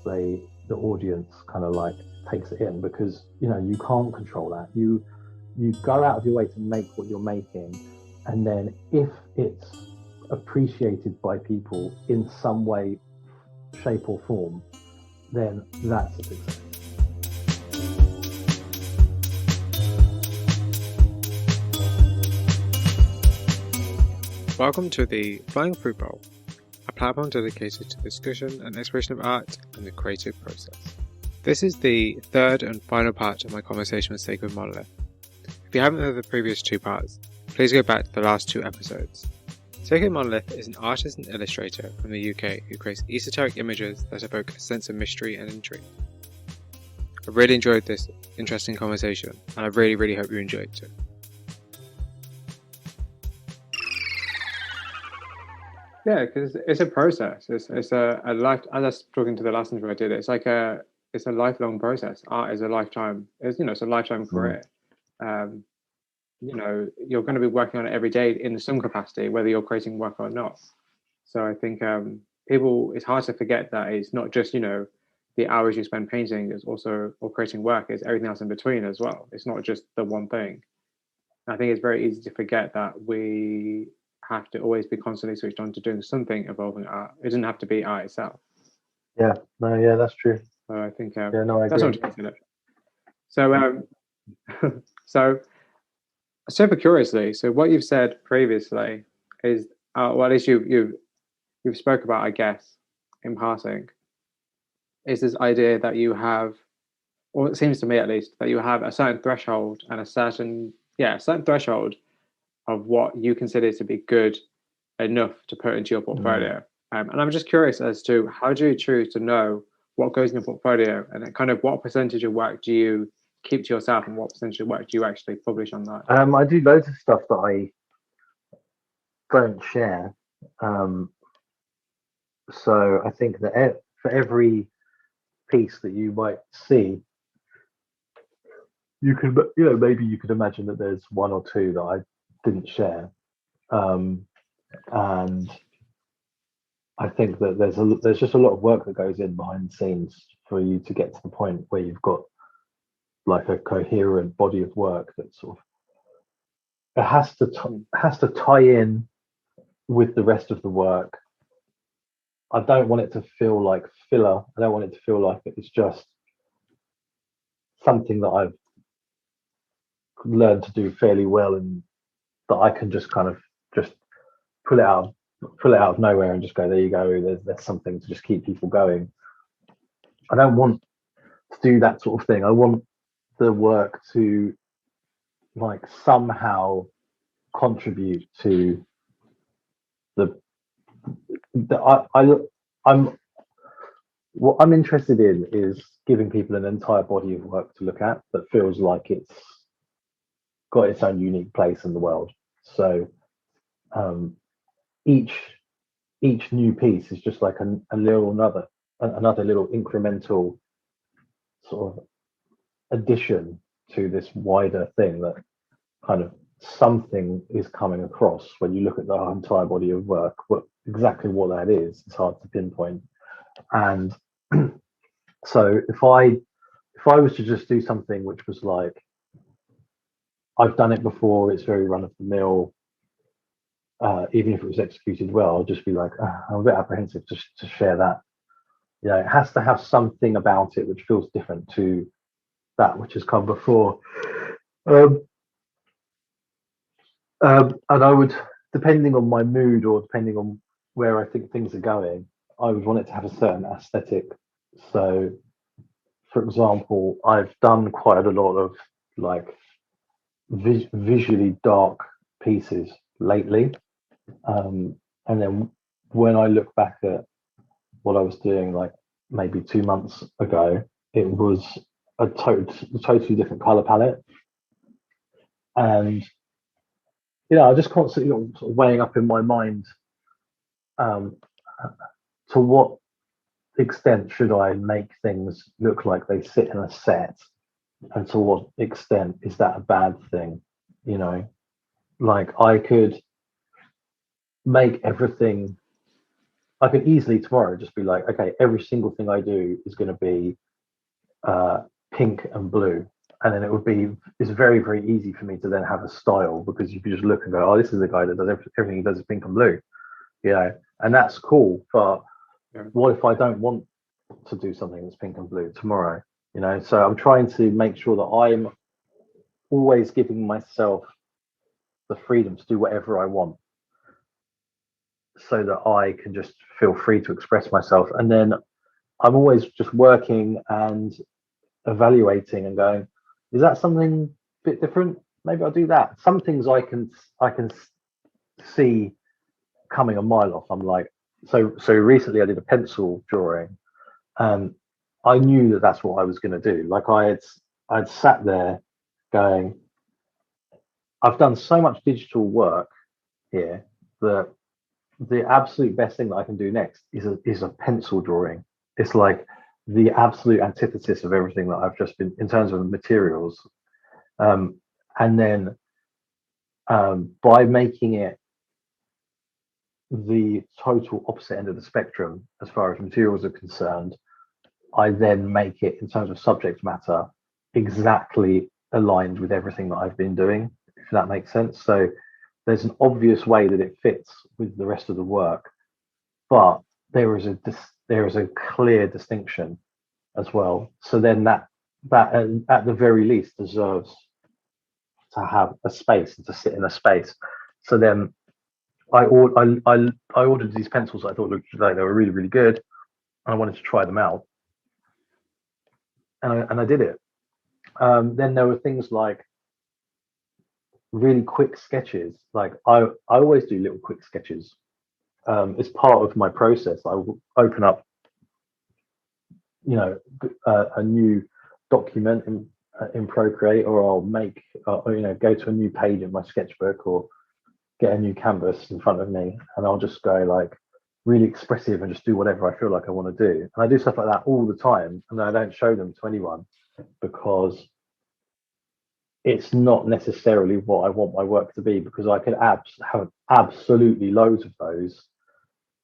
the audience kind of like takes it in, because you can't control that. You go out of your way to make what you're making, and then if it's appreciated by people in some way, shape or form, then that's a success. Welcome to the Flying Fruit Bowl, a platform dedicated to discussion and exploration of art and the creative process. This is the third and final part of my conversation with Sacred Monolith. If you haven't heard the previous two parts, please go back to the last two episodes. Sacred Monolith is an artist and illustrator from the UK who creates esoteric images that evoke a sense of mystery and intrigue. I really enjoyed this interesting conversation, and I really hope you enjoyed it too. Yeah, because it's a process. It's a life. As I was talking to the last interview I did, it's a lifelong process. Art is a lifetime. It's a lifetime career. You're going to be working on it every day in some capacity, whether you're creating work or not. So I think it's hard to forget that it's not just the hours you spend painting, is also or creating work. It's everything else in between as well. It's not just the one thing. I think it's very easy to forget that we have to always be constantly switched on to doing something involving art. It doesn't have to be art itself. Yeah, that's true. So I think I that's agree. what I'm it. So so super curiously, so what you've said previously is well, at least you've spoke about, I guess, in passing, is this idea that you have, or it seems to me at least, that you have a certain threshold and a certain threshold of what you consider to be good enough to put into your portfolio. And I'm just curious as to how do you choose to know what goes in your portfolio, and then kind of what percentage of work do you keep to yourself and what percentage of work do you actually publish on that? I do loads of stuff that I don't share. So I think that for every piece that you might see, you could, maybe you could imagine that there's one or two that I didn't share. And I think that there's just a lot of work that goes in behind the scenes for you to get to the point where you've got like a coherent body of work that sort of has to tie in with the rest of the work. I don't want it to feel like filler. I don't want it to feel like it's just something that I've learned to do fairly well and that I can just kind of just pull it out of nowhere and just go, there you go, there's something to just keep people going. I don't want to do that sort of thing. I want the work to like somehow contribute to what I'm interested in is giving people an entire body of work to look at that feels like it's got its own unique place in the world. So each new piece is just like another little incremental sort of addition to this wider thing that kind of something is coming across when you look at the entire body of work. But exactly what that is, it's hard to pinpoint. And so if I was to just do something which was like, I've done it before, it's very run of the mill, even if it was executed well, I'll just be like, I'm a bit apprehensive to share that. It has to have something about it which feels different to that which has come before. And I would, depending on my mood or depending on where I think things are going, I would want it to have a certain aesthetic. So, for example, I've done quite a lot of like visually dark pieces lately. And then when I look back at what I was doing like maybe 2 months ago, it was a totally different color palette. And I just constantly sort of weighing up in my mind to what extent should I make things look like they sit in a set, and to what extent is that a bad thing? Like I could make everything, I could easily tomorrow just be like, okay, every single thing I do is going to be pink and blue, and then it's very, very easy for me to then have a style, because you can just look and go, oh, this is the guy that does everything he does is pink and blue, and that's cool. But what if I don't want to do something that's pink and blue tomorrow? So I'm trying to make sure that I'm always giving myself the freedom to do whatever I want, so that I can just feel free to express myself. And then I'm always just working and evaluating and going, is that something a bit different? Maybe I'll do that. Some things I can see coming a mile off. I'm like, so recently I did a pencil drawing, and I knew that that's what I was going to do. Like I'd sat there going, I've done so much digital work here that the absolute best thing that I can do next is a pencil drawing. It's like the absolute antithesis of everything that I've just been in terms of materials. And then by making it the total opposite end of the spectrum as far as materials are concerned, I then make it, in terms of subject matter, exactly aligned with everything that I've been doing, if that makes sense. So there's an obvious way that it fits with the rest of the work, but there is a clear distinction as well. So then that at the very least deserves to have a space and to sit in a space. So then I ordered these pencils. I thought looked like they were really, really good, and I wanted to try them out, and I did it. Then there were things like really quick sketches. Like I always do little quick sketches. As part of my process, I will open up, a new document in Procreate, or I'll make, go to a new page in my sketchbook, or get a new canvas in front of me, and I'll just go like really expressive and just do whatever I feel like I want to do. And I do stuff like that all the time, and I don't show them to anyone, because it's not necessarily what I want my work to be, because I could have absolutely loads of those,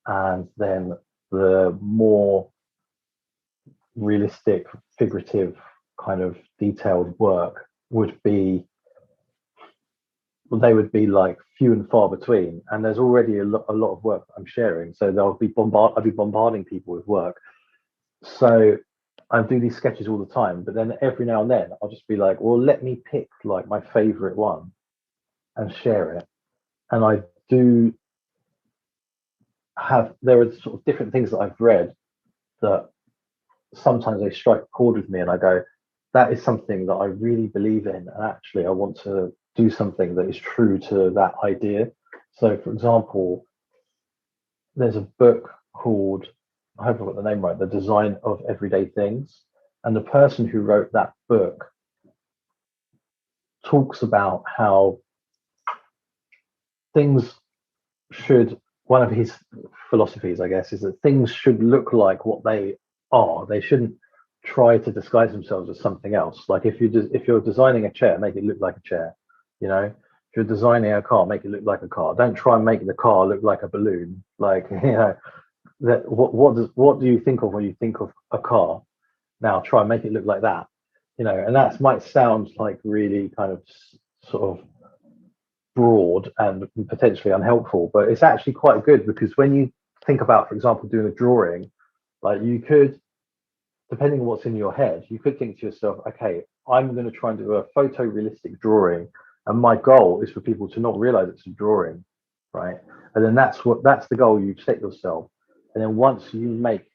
and then the more realistic, figurative, kind of detailed work would be, well, they would be like few and far between. And there's already a lot of work that I'm sharing, so I'll be bombarding people with work. So I do these sketches all the time, but then every now and then I'll just be like, well, let me pick like my favorite one and share it. And I do there are sort of different things that I've read that sometimes they strike a chord with me, and I go, that is something that I really believe in, and actually I want to do something that is true to that idea. So for example, there's a book called, I hope I've got the name right, The Design of Everyday Things. And the person who wrote that book talks about how things should, one of his philosophies, I guess, is that things should look like what they are. They shouldn't try to disguise themselves as something else. Like if you're designing a chair, make it look like a chair. If you're designing a car, make it look like a car. Don't try and make the car look like a balloon. Like that. What do you think of when you think of a car? Now try and make it look like that. And that might sound like really kind of sort of broad and potentially unhelpful, but it's actually quite good, because when you think about, for example, doing a drawing, like you could, depending on what's in your head, you could think to yourself, okay, I'm going to try and do a photorealistic drawing, and my goal is for people to not realize it's a drawing, right? And then that's the goal you've set yourself. And then once you make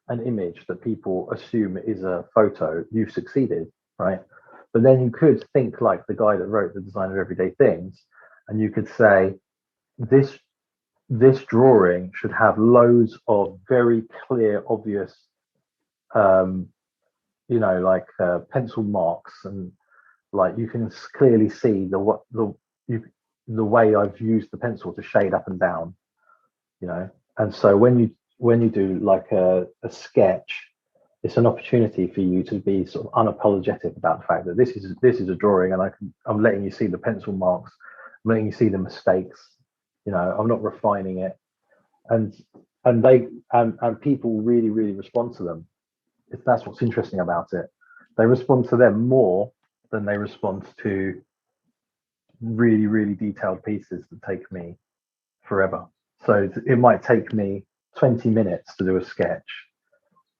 an image that people assume is a photo, you've succeeded, right? But then you could think like the guy that wrote The Design of Everyday Things, and you could say, this drawing should have loads of very clear, obvious, pencil marks, and like you can clearly see the way I've used the pencil to shade up and down, And so when you do like a sketch, it's an opportunity for you to be sort of unapologetic about the fact that this is a drawing, and I'm letting you see the pencil marks, I'm letting you see the mistakes, I'm not refining it, and and they and people really, really respond to them. If that's what's interesting about it, they respond to them more than they respond to really, really detailed pieces that take me forever. So it might take me 20 minutes to do a sketch,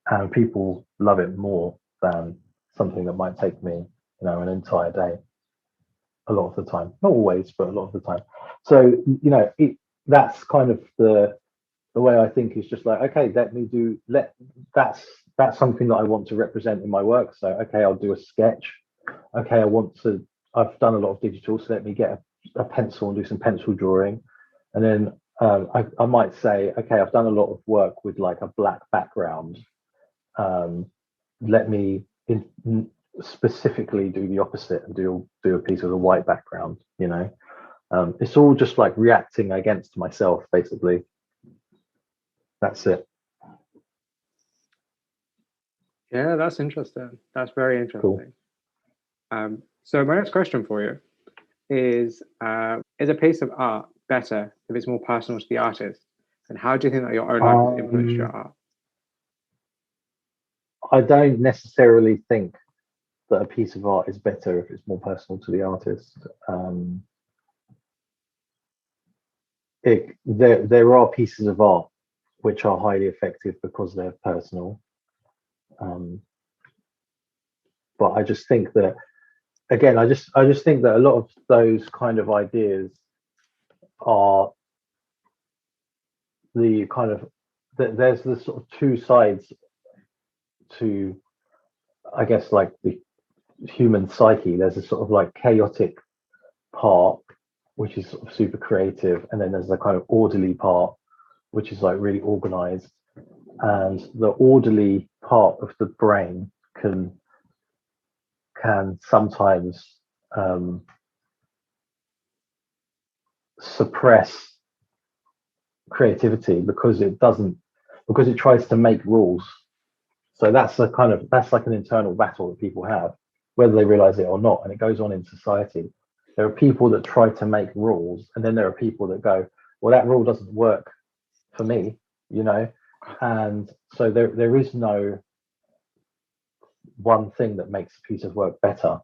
and people love it more than something that might take me, an entire day. A lot of the time, not always, but a lot of the time. So that's kind of the way I think is just like, okay, that's something that I want to represent in my work. So okay, I'll do a sketch. Okay, I've done a lot of digital, so let me get a pencil and do some pencil drawing. And then I might say, okay, I've done a lot of work with like a black background. Let me specifically do the opposite and do a piece with a white background. It's all just like reacting against myself, basically. That's it. Yeah, that's interesting. That's very interesting. Cool. So my next question for you is a piece of art better if it's more personal to the artist? And how do you think that your own life has influenced your art? I don't necessarily think that a piece of art is better if it's more personal to the artist. There are pieces of art which are highly effective because they're personal. But I just think that, again, I just think that a lot of those kind of ideas are the kind of, there's the sort of two sides to, I guess, like the human psyche. There's a sort of like chaotic part, which is sort of super creative, and then there's the kind of orderly part, which is like really organized. And the orderly part of the brain can sometimes suppress creativity because it tries to make rules. So that's like an internal battle that people have, whether they realize it or not, and it goes on in society. There are people that try to make rules, and then there are people that go, well, that rule doesn't work for me, and so there is no one thing that makes a piece of work better.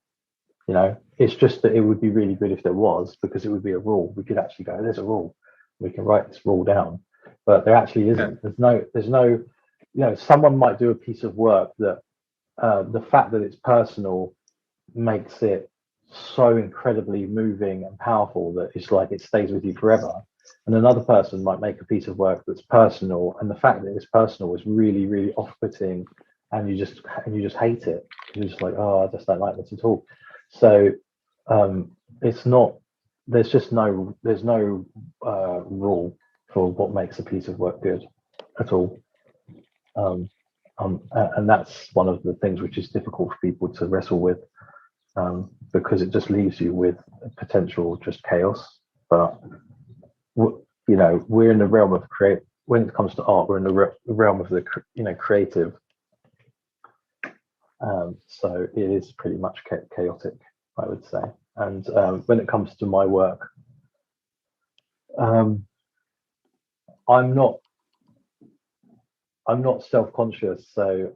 It's just that it would be really good if there was, because it would be a rule. We could actually go, there's a rule, we can write this rule down, but there actually isn't. There's no someone might do a piece of work that the fact that it's personal makes it so incredibly moving and powerful that it's like it stays with you forever. And another person might make a piece of work that's personal, and the fact that it's personal is really, really off-putting, and you just hate it. You're just like, oh, I just don't like this at all. So it's not. There's no rule for what makes a piece of work good at all. And that's one of the things which is difficult for people to wrestle with, because it just leaves you with potential just chaos. But we're in the realm of create. When it comes to art, we're in the realm of the creative. So it is pretty much chaotic, I would say. And when it comes to my work, I'm not self-conscious, so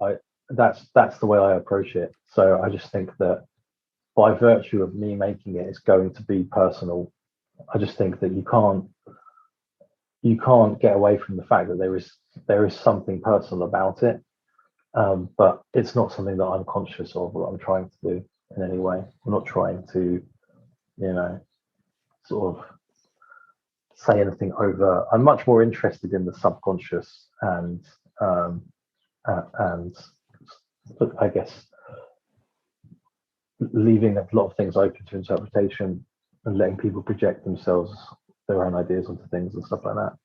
that's the way I approach it. So I just think that by virtue of me making it, it's going to be personal. I just think that you can't get away from the fact that there is something personal about it, but it's not something that I'm conscious of or I'm trying to do in any way. I'm not trying to, sort of say anything over. I'm much more interested in the subconscious and I guess leaving a lot of things open to interpretation and letting people project themselves, their own ideas onto things and stuff like that.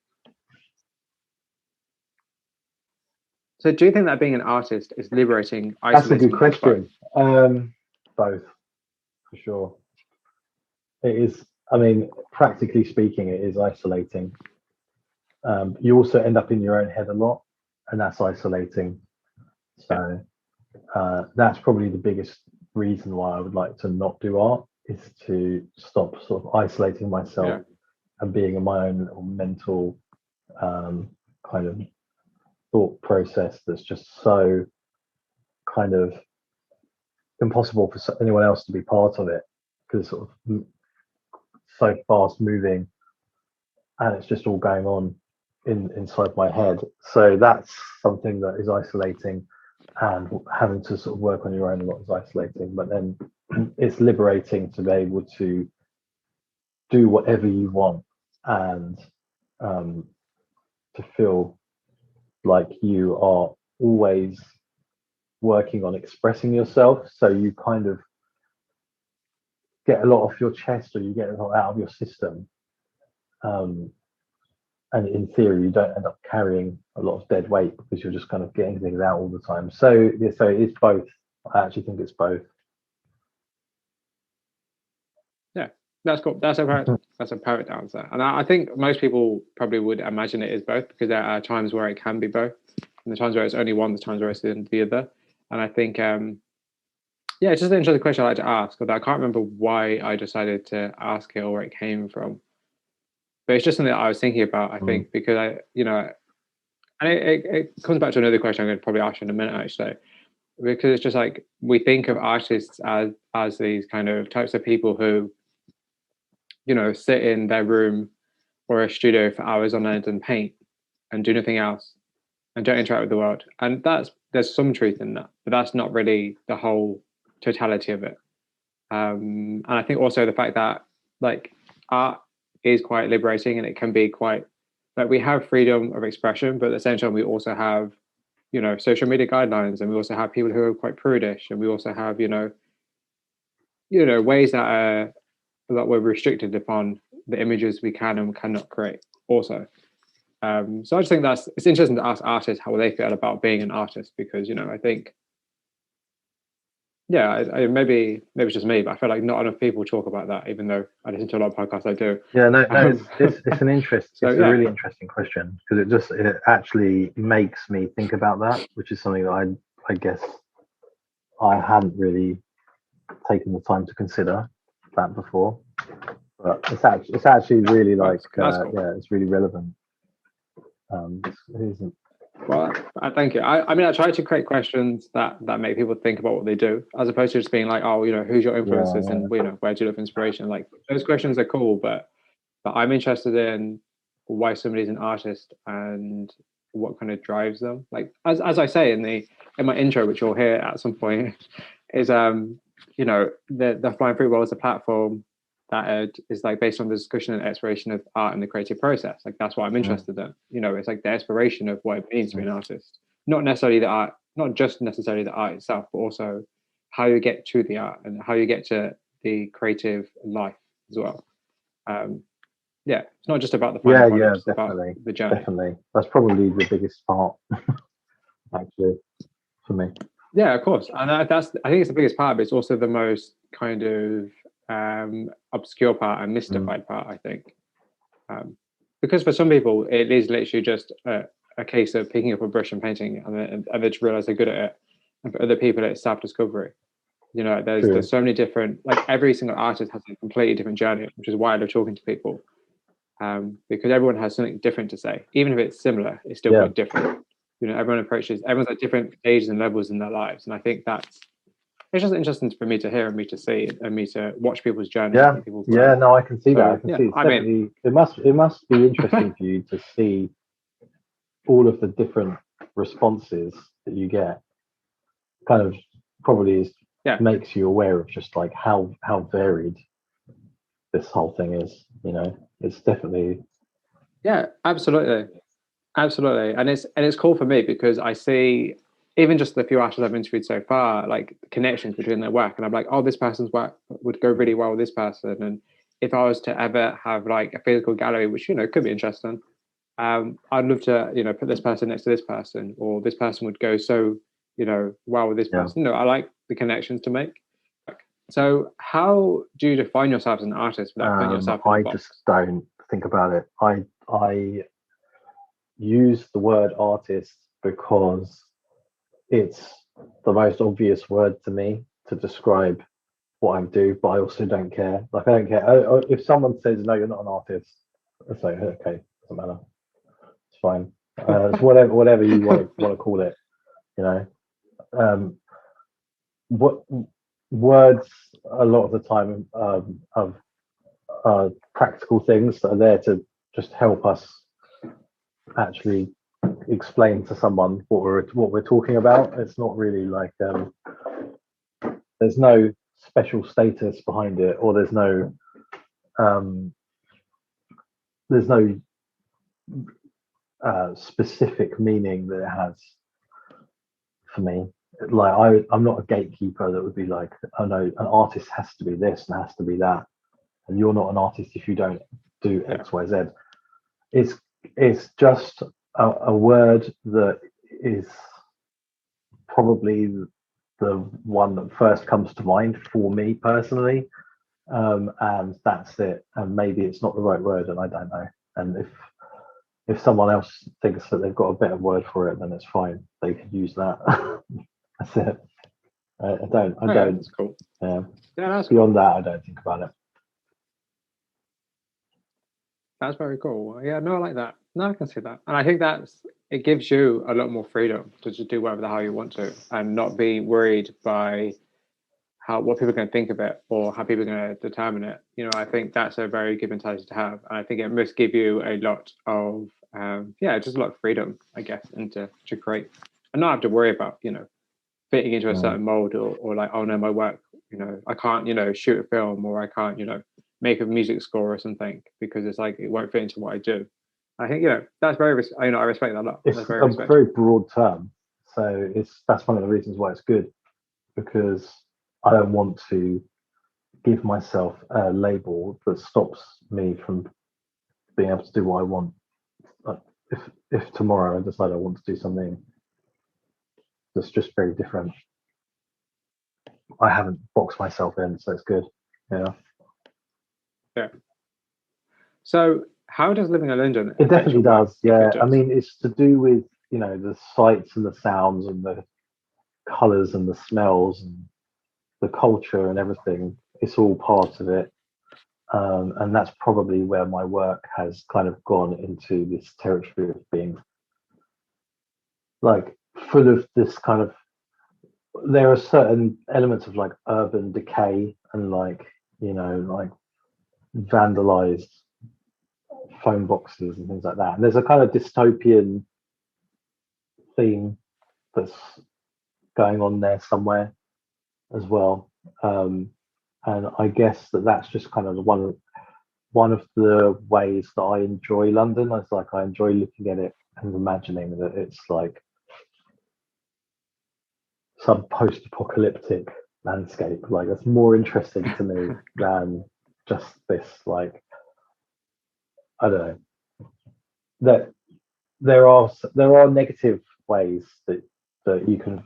So do you think that being an artist is liberating, isolating? That's a good question. Both, for sure. It is. I mean, practically speaking, it is isolating. You also end up in your own head a lot, and that's isolating. So that's probably the biggest reason why I would like to not do art, is to stop sort of isolating myself and being in my own little mental kind of thought process that's just so kind of impossible for anyone else to be part of it, because it's sort of so fast moving and it's just all going on inside my head. So that's something that is isolating, and having to sort of work on your own a lot is isolating, but then it's liberating to be able to do whatever you want, and to feel like you are always working on expressing yourself, so you kind of get a lot off your chest, or you get a lot out of your system, and in theory you don't end up carrying a lot of dead weight because you're just kind of getting things out all the time. So it's both. I actually think it's both. Yeah, that's cool. That's a perfect answer. And I think most people probably would imagine it is both, because there are times where it can be both, and the times where it's only one, the times where it's the other. And I think it's just an interesting question I like to ask, but I can't remember why I decided to ask it or where it came from. But it's just something that I was thinking about, I think, because and it comes back to another question I'm going to probably ask you in a minute, actually, because it's just like, we think of artists as these kind of types of people who, sit in their room or a studio for hours on end and paint and do nothing else and don't interact with the world. And there's some truth in that, but that's not really the whole totality of it. And I think also the fact that, like, art is quite liberating, and it can be quite, like, we have freedom of expression, but at the same time we also have, social media guidelines, and we also have people who are quite prudish, and we also have, ways that we're restricted upon the images we can and cannot create also. So I just think it's interesting to ask artists how they feel about being an artist, because, I think, maybe it's just me, but I feel like not enough people talk about that, even though I listen to a lot of podcasts. I do. Yeah, no, it's an interest. It's a really interesting question, because it actually makes me think about that, which is something that I guess I hadn't really taken the time to consider that before. But it's actually really like that's cool. it's really relevant. Well, thank you. I mean, I try to create questions that make people think about what they do, as opposed to just being like, oh, who's your influences, and where do you look for inspiration? Like, those questions are cool, but I'm interested in why somebody's an artist and what kind of drives them. Like, as I say in my intro, which you'll hear at some point, is the Flying Fruit Bowl is a platform that is like based on the discussion and exploration of art and the creative process. Like, that's what I'm interested in. It's like the exploration of what it means to be an artist, not necessarily the art, not just necessarily the art itself, but also how you get to the art and how you get to the creative life as well. It's not just about the final product, it's definitely, about the journey. Definitely, that's probably the biggest part, actually, for me. Yeah, of course, and I think it's the biggest part, but it's also the most kind of obscure part and mystified part, I think, because for some people it is literally just a case of picking up a brush and painting, and they just realize they're good at it. And for other people, it's self-discovery. There's so many different, like, every single artist has a completely different journey, which is why I love talking to people, because everyone has something different to say. Even if it's similar, it's still quite different. Everyone's at different stages and levels in their lives, and I think it's just interesting for me to hear and me to see and me to watch people's journeys. No, I can see that. I can see it's definitely. It must be interesting for you to see all of the different responses that you get. Kind of probably makes you aware of just like how varied this whole thing is. It's definitely. Yeah, absolutely, and it's cool for me, because I see, even just the few artists I've interviewed so far, like, connections between their work, and I'm like, oh, this person's work would go really well with this person, and if I was to ever have like a physical gallery, which could be interesting, I'd love to put this person next to this person, or this person would go so well with this person. I like the connections to make. So how do you define yourself as an artist without putting yourself in a box? I just don't think about it. I use the word artist because it's the most obvious word to me to describe what I do, but I also don't care. Like, I don't care if someone says no, you're not an artist. I say, okay, doesn't matter, it's fine. It's whatever you want to call it. You know, what words a lot of the time are practical things that are there to just help us actually explain to someone what we're talking about. It's not really like there's no special status behind it, or there's no specific meaning that it has for me. Like I'm not a gatekeeper that would be like, oh no, an artist has to be this and has to be that, and you're not an artist if you don't do X, Y, Z. It's just a word that is probably the one that first comes to mind for me personally, and that's it. And maybe it's not the right word, and I don't know. And if someone else thinks that they've got a better word for it, then it's fine. They could use that. That's it. I don't. That's cool. Yeah. That's beyond that, I don't think about it. That's very cool. Yeah, no, I like that. No, I can see that, and I think it gives you a lot more freedom to just do whatever the hell you want to, and not be worried by what people are going to think of it or how people are going to determine it. You know, I think that's a very good mentality to have, and I think it must give you a lot of just a lot of freedom, I guess, and to create, and not have to worry about fitting into a certain mold or like, oh no, my work, I can't shoot a film, or I can't make a music score or something, because it's like it won't fit into what I do. I think that's very I respect that a lot. It's that's a very broad term, so that's one of the reasons why it's good, because I don't want to give myself a label that stops me from being able to do what I want. Like if tomorrow I decide I want to do something that's just very different, I haven't boxed myself in, so it's good. Yeah. So how does living in London? It definitely does. Yeah. I mean, it's to do with the sights and the sounds and the colours and the smells and the culture and everything. It's all part of it, and that's probably where my work has kind of gone into this territory of being like full of this kind of. There are certain elements of like urban decay and like vandalized phone boxes and things like that. And there's a kind of dystopian theme that's going on there somewhere as well. And I guess that's just kind of one of the ways that I enjoy London. It's like I enjoy looking at it and imagining that it's like some post-apocalyptic landscape. Like that's more interesting to me than just this like, I don't know, that there are negative ways that you can.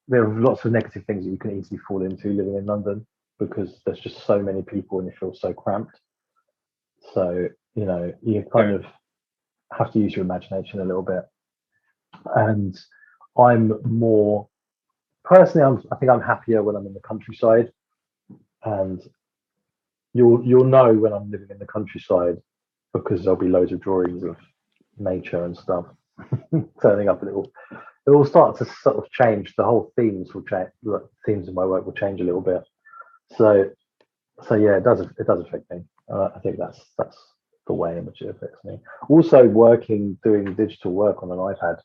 There are lots of negative things that you can easily fall into living in London, because there's just so many people and it feels so cramped. So you kind of have to use your imagination a little bit. And I'm more personally, I think I'm happier when I'm in the countryside, and you'll know when I'm living in the countryside, because there'll be loads of drawings of nature and stuff turning up, and it will start to sort of change. The whole themes will change. The themes of my work will change a little bit. So yeah, it does affect me. I think that's the way in which it affects me. Also, doing digital work on an iPad.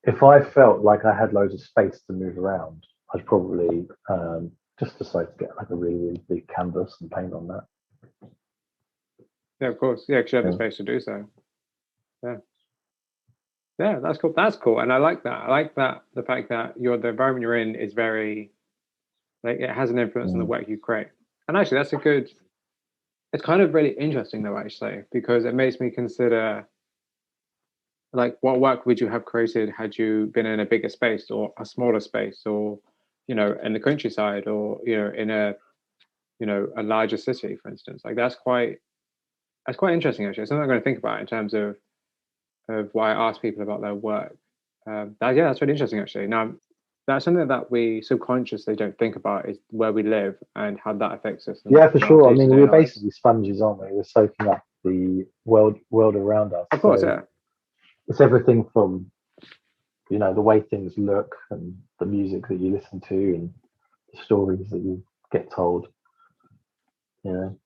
If I felt like I had loads of space to move around, I'd probably just decide to get like a really, really big canvas and paint on that. Yeah, of course. Yeah, because you have the space to do so. Yeah, that's cool. That's cool, and I like that. I like that the fact that the environment you're in is very, like, it has an influence on the work you create. And actually, it's kind of really interesting though, actually, because it makes me consider, like, what work would you have created had you been in a bigger space or a smaller space, or in the countryside, or in a larger city, for instance. Like that's quite interesting, actually. It's something I'm going to think about in terms of why I ask people about their work. That's really interesting, actually. Now, that's something that we subconsciously don't think about, is where we live and how that affects us. Yeah, for sure. I mean, we're basically sponges, aren't we? We're soaking up the world around us. Of course, yeah. it's everything from, you know, the way things look and the music that you listen to and the stories that you get told, you know.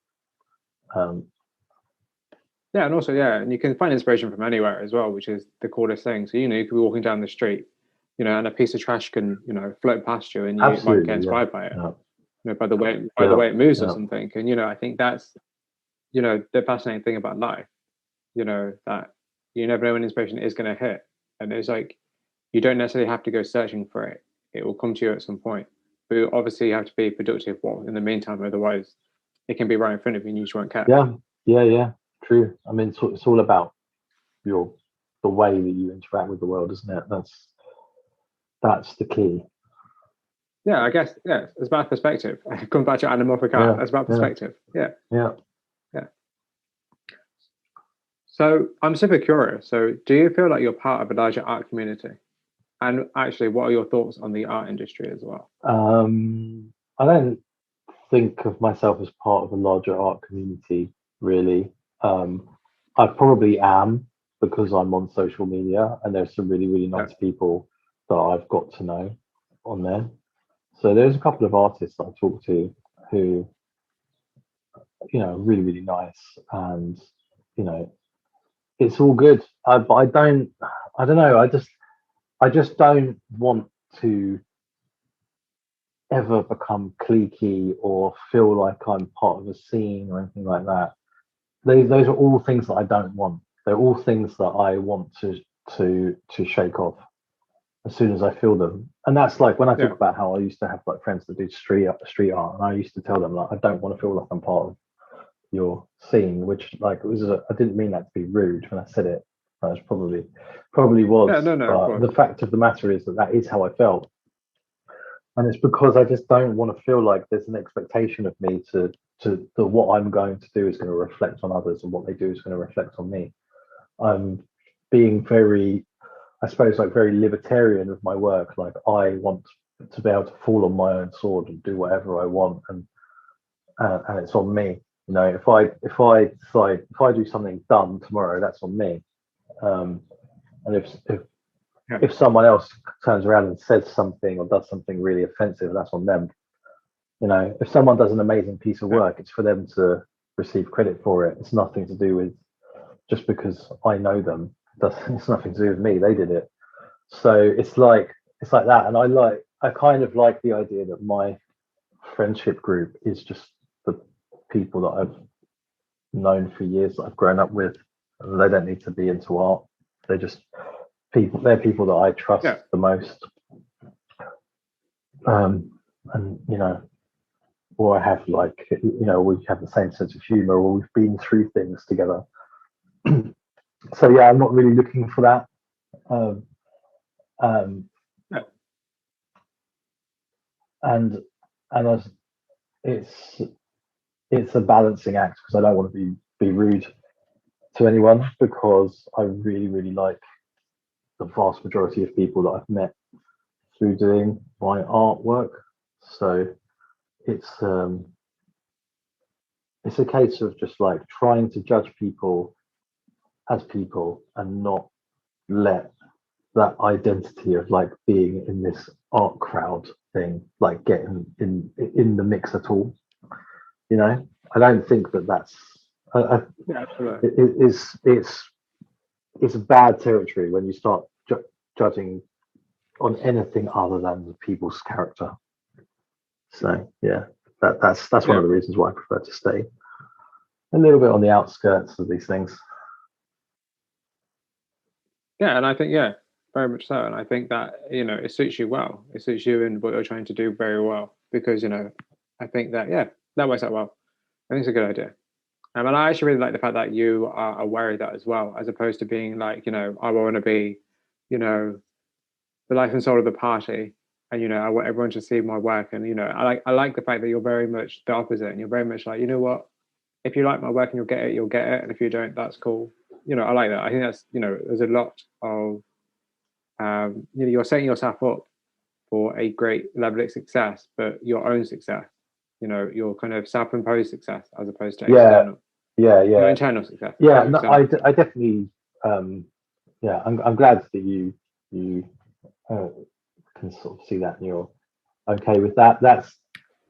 Yeah, and also, yeah, and you can find inspiration from anywhere as well, which is the coolest thing. So, you know, you could be walking down the street, you know, and a piece of trash can, you know, float past you, and you might get inspired by it, yeah, you know, by the way it moves or something. And, you know, I think that's, you know, the fascinating thing about life, you know, that you never know when inspiration is going to hit, and it's like you don't necessarily have to go searching for it; it will come to you at some point. But you obviously have to be productive in the meantime, otherwise, it can be right in front of you, and you just won't catch. Yeah, true. I mean, it's all about the way that you interact with the world, isn't it? That's the key. Yeah, I guess, yeah, it's about perspective. Come back to anamorphic art. It's about perspective. Yeah. So I'm super curious. So do you feel like you're part of a larger art community? And actually, what are your thoughts on the art industry as well? I don't think of myself as part of a larger art community, really. I probably am, because I'm on social media and there's some really, really nice people that I've got to know on there. So there's a couple of artists that I talk to who, you know, really, really nice, and, you know, it's all good. But I don't know. I just don't want to ever become cliquey or feel like I'm part of a scene or anything like that. Those are all things that I don't want. They're all things that I want to shake off as soon as I feel them. And that's like when I talk about how I used to have like friends that do street art, and I used to tell them, like, I don't want to feel like I'm part of your scene, which, like, I didn't mean that to be rude when I said it. That was probably was. Yeah, no, but the fact of the matter is that is how I felt. And it's because I just don't want to feel like there's an expectation of me to that what I'm going to do is going to reflect on others, and what they do is going to reflect on me. I'm being very, I suppose, like, very libertarian with my work. Like, I want to be able to fall on my own sword and do whatever I want, and it's on me. You know, if I decide, if I do something dumb tomorrow, that's on me. And if someone else turns around and says something or does something really offensive, that's on them. You know, if someone does an amazing piece of work, it's for them to receive credit for it. It's nothing to do with just because I know them. It's nothing to do with me. They did it. So it's like that. And I kind of like the idea that my friendship group is just the people that I've known for years, that I've grown up with. And they don't need to be into art. They're just people. They're people that I trust the most. And, you know, or I have, like, you know, we have the same sense of humor, or we've been through things together. So yeah, I'm not really looking for that. And as it's a balancing act, because I don't want to be rude to anyone, because I really, really like the vast majority of people that I've met through doing my artwork. So it's a case of just, like, trying to judge people as people and not let that identity of, like, being in this art crowd thing, like, get in the mix at all. You know, I don't think that's it's bad territory when you start judging on anything other than the people's character. So yeah, that's one of the reasons why I prefer to stay a little bit on the outskirts of these things. Yeah, and I think, very much so. And I think that, you know, it suits you well. It suits you and what you're trying to do very well, because, you know, I think that, that works out well. I think it's a good idea. And I actually really like the fact that you are aware of that as well, as opposed to being like, you know, I want to be, you know, the life and soul of the party, and, you know, I want everyone to see my work. And, you know, I like the fact that you're very much the opposite, and you're very much like, you know what, if you like my work and you'll get it, and if you don't, that's cool. You know, I like that. I think that's, you know, there's a lot of you know, you're setting yourself up for a great level of success, but your own success, you know, your kind of self-imposed success, as opposed to external. Yeah. Your internal success. Yeah, no, I definitely yeah, I'm glad that you can sort of see that and you're okay with that. That's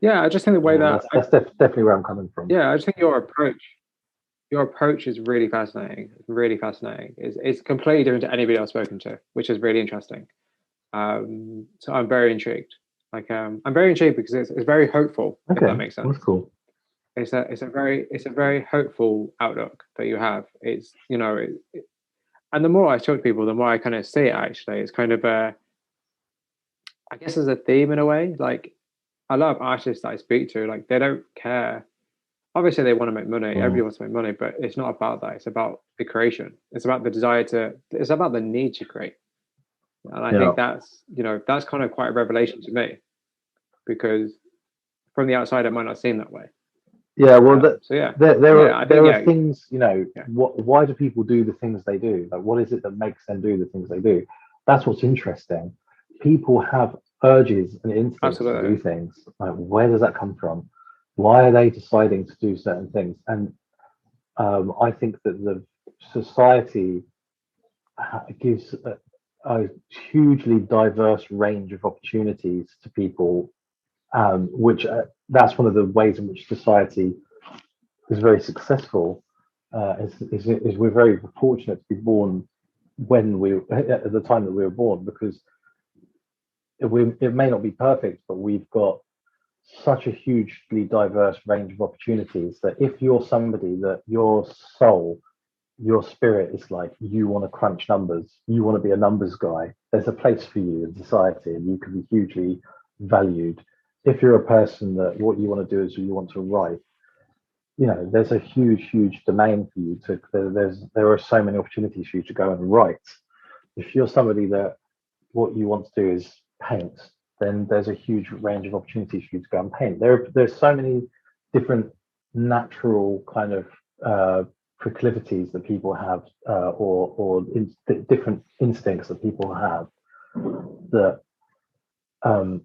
Yeah, I just think the way that definitely where I'm coming from. yeah, I just think your approach is really fascinating. Really fascinating. It's completely different to anybody I've spoken to, which is really interesting. So I'm very intrigued. I'm very intrigued because it's very hopeful, if that Okay, makes sense. that's cool. It's a very hopeful outlook that you have. It's and the more I talk to people, the more I kind of see it. Actually, it's kind of I guess there's a theme in a way. Like a lot of artists that I speak to, like they don't care. Obviously, they want to make money. Everybody wants to make money, but it's not about that. It's about the creation. It's about the desire to. It's about the need to create. And I Yeah, think that's kind of quite a revelation to me, because from the outside it might not seem that way. yeah. Well, So yeah, I think there are yeah, things, yeah, why do people do the things they do? Like, what is it that makes them do the things they do? That's what's interesting. People have urges and instincts to do absolutely, things. Like, where does that come from? Why are they deciding to do certain things? And I think that the society gives a hugely diverse range of opportunities to people, which that's one of the ways in which society is very successful. Is we're very fortunate to be born when we at the time that we were born, because it may not be perfect, but we've got such a hugely diverse range of opportunities that if you're somebody that your soul, your spirit is like, you want to crunch numbers, you want to be a numbers guy, there's a place for you in society and you can be hugely valued. If you're a person that what you want to do is you want to write, there's a huge domain for you to there are so many opportunities for you to go and write. If you're somebody that what you want to do is paint, then there's a huge range of opportunities for you to go and paint. There's so many different natural kind of proclivities that people have, different instincts that people have, that um,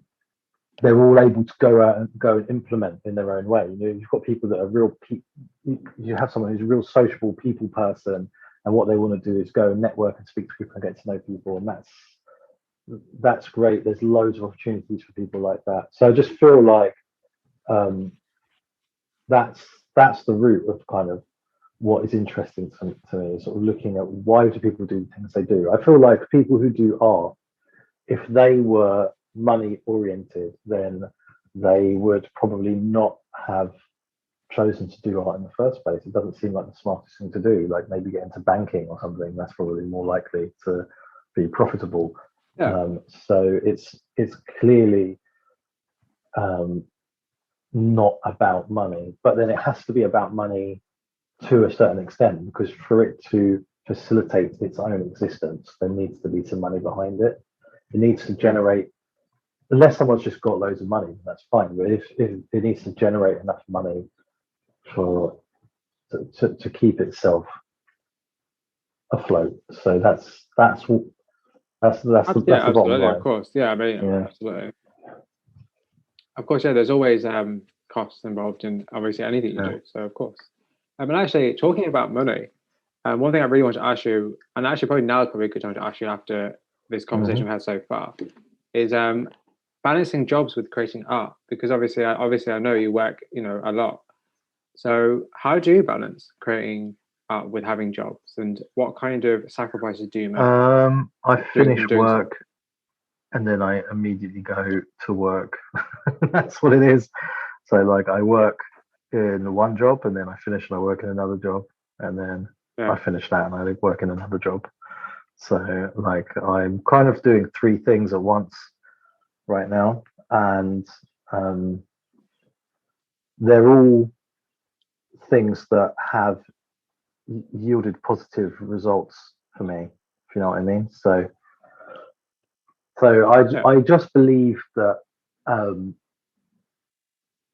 they're all able to go out and go and implement in their own way. You've got people that are you have someone who's a real sociable people person, and what they want to do is go and network and speak to people and get to know people, and that's great. There's loads of opportunities for people like that. So I just feel like um, that's the root of kind of what is interesting to me, sort of looking at why do people do the things they do. I feel like people who do art, if they were money oriented, then they would probably not have chosen to do art in the first place. It doesn't seem like the smartest thing to do. Like maybe get into banking or something. That's probably more likely to be profitable. yeah, So it's clearly um, not about money, but then it has to be about money to a certain extent, because for it to facilitate its own existence, there needs to be some money behind it. It needs to yeah, generate, unless someone's just got loads of money, that's fine. But if it needs to generate enough money for to keep itself afloat. So yeah, that's the bottom absolutely, of line. course, yeah, I mean, Yeah. absolutely, of course, yeah. There's always costs involved in obviously anything you Yeah. do. So of course, and actually talking about money, one thing I really want to ask you, and actually probably now is probably a good time to ask you after this conversation Mm-hmm. we've had so far, is balancing jobs with creating art, because obviously I know you work a lot. So how do you balance creating art with having jobs, and what kind of sacrifices do you make I doing finish so? work and then I immediately go to work. That's what it is. So like I work in one job and then I finish and I work in another job and then I Yeah, finish that and I work in another job. So like I'm kind of doing three things at once right now, and um, they're all things that have yielded positive results for me, if you know what I mean. So yeah, I just believe that um,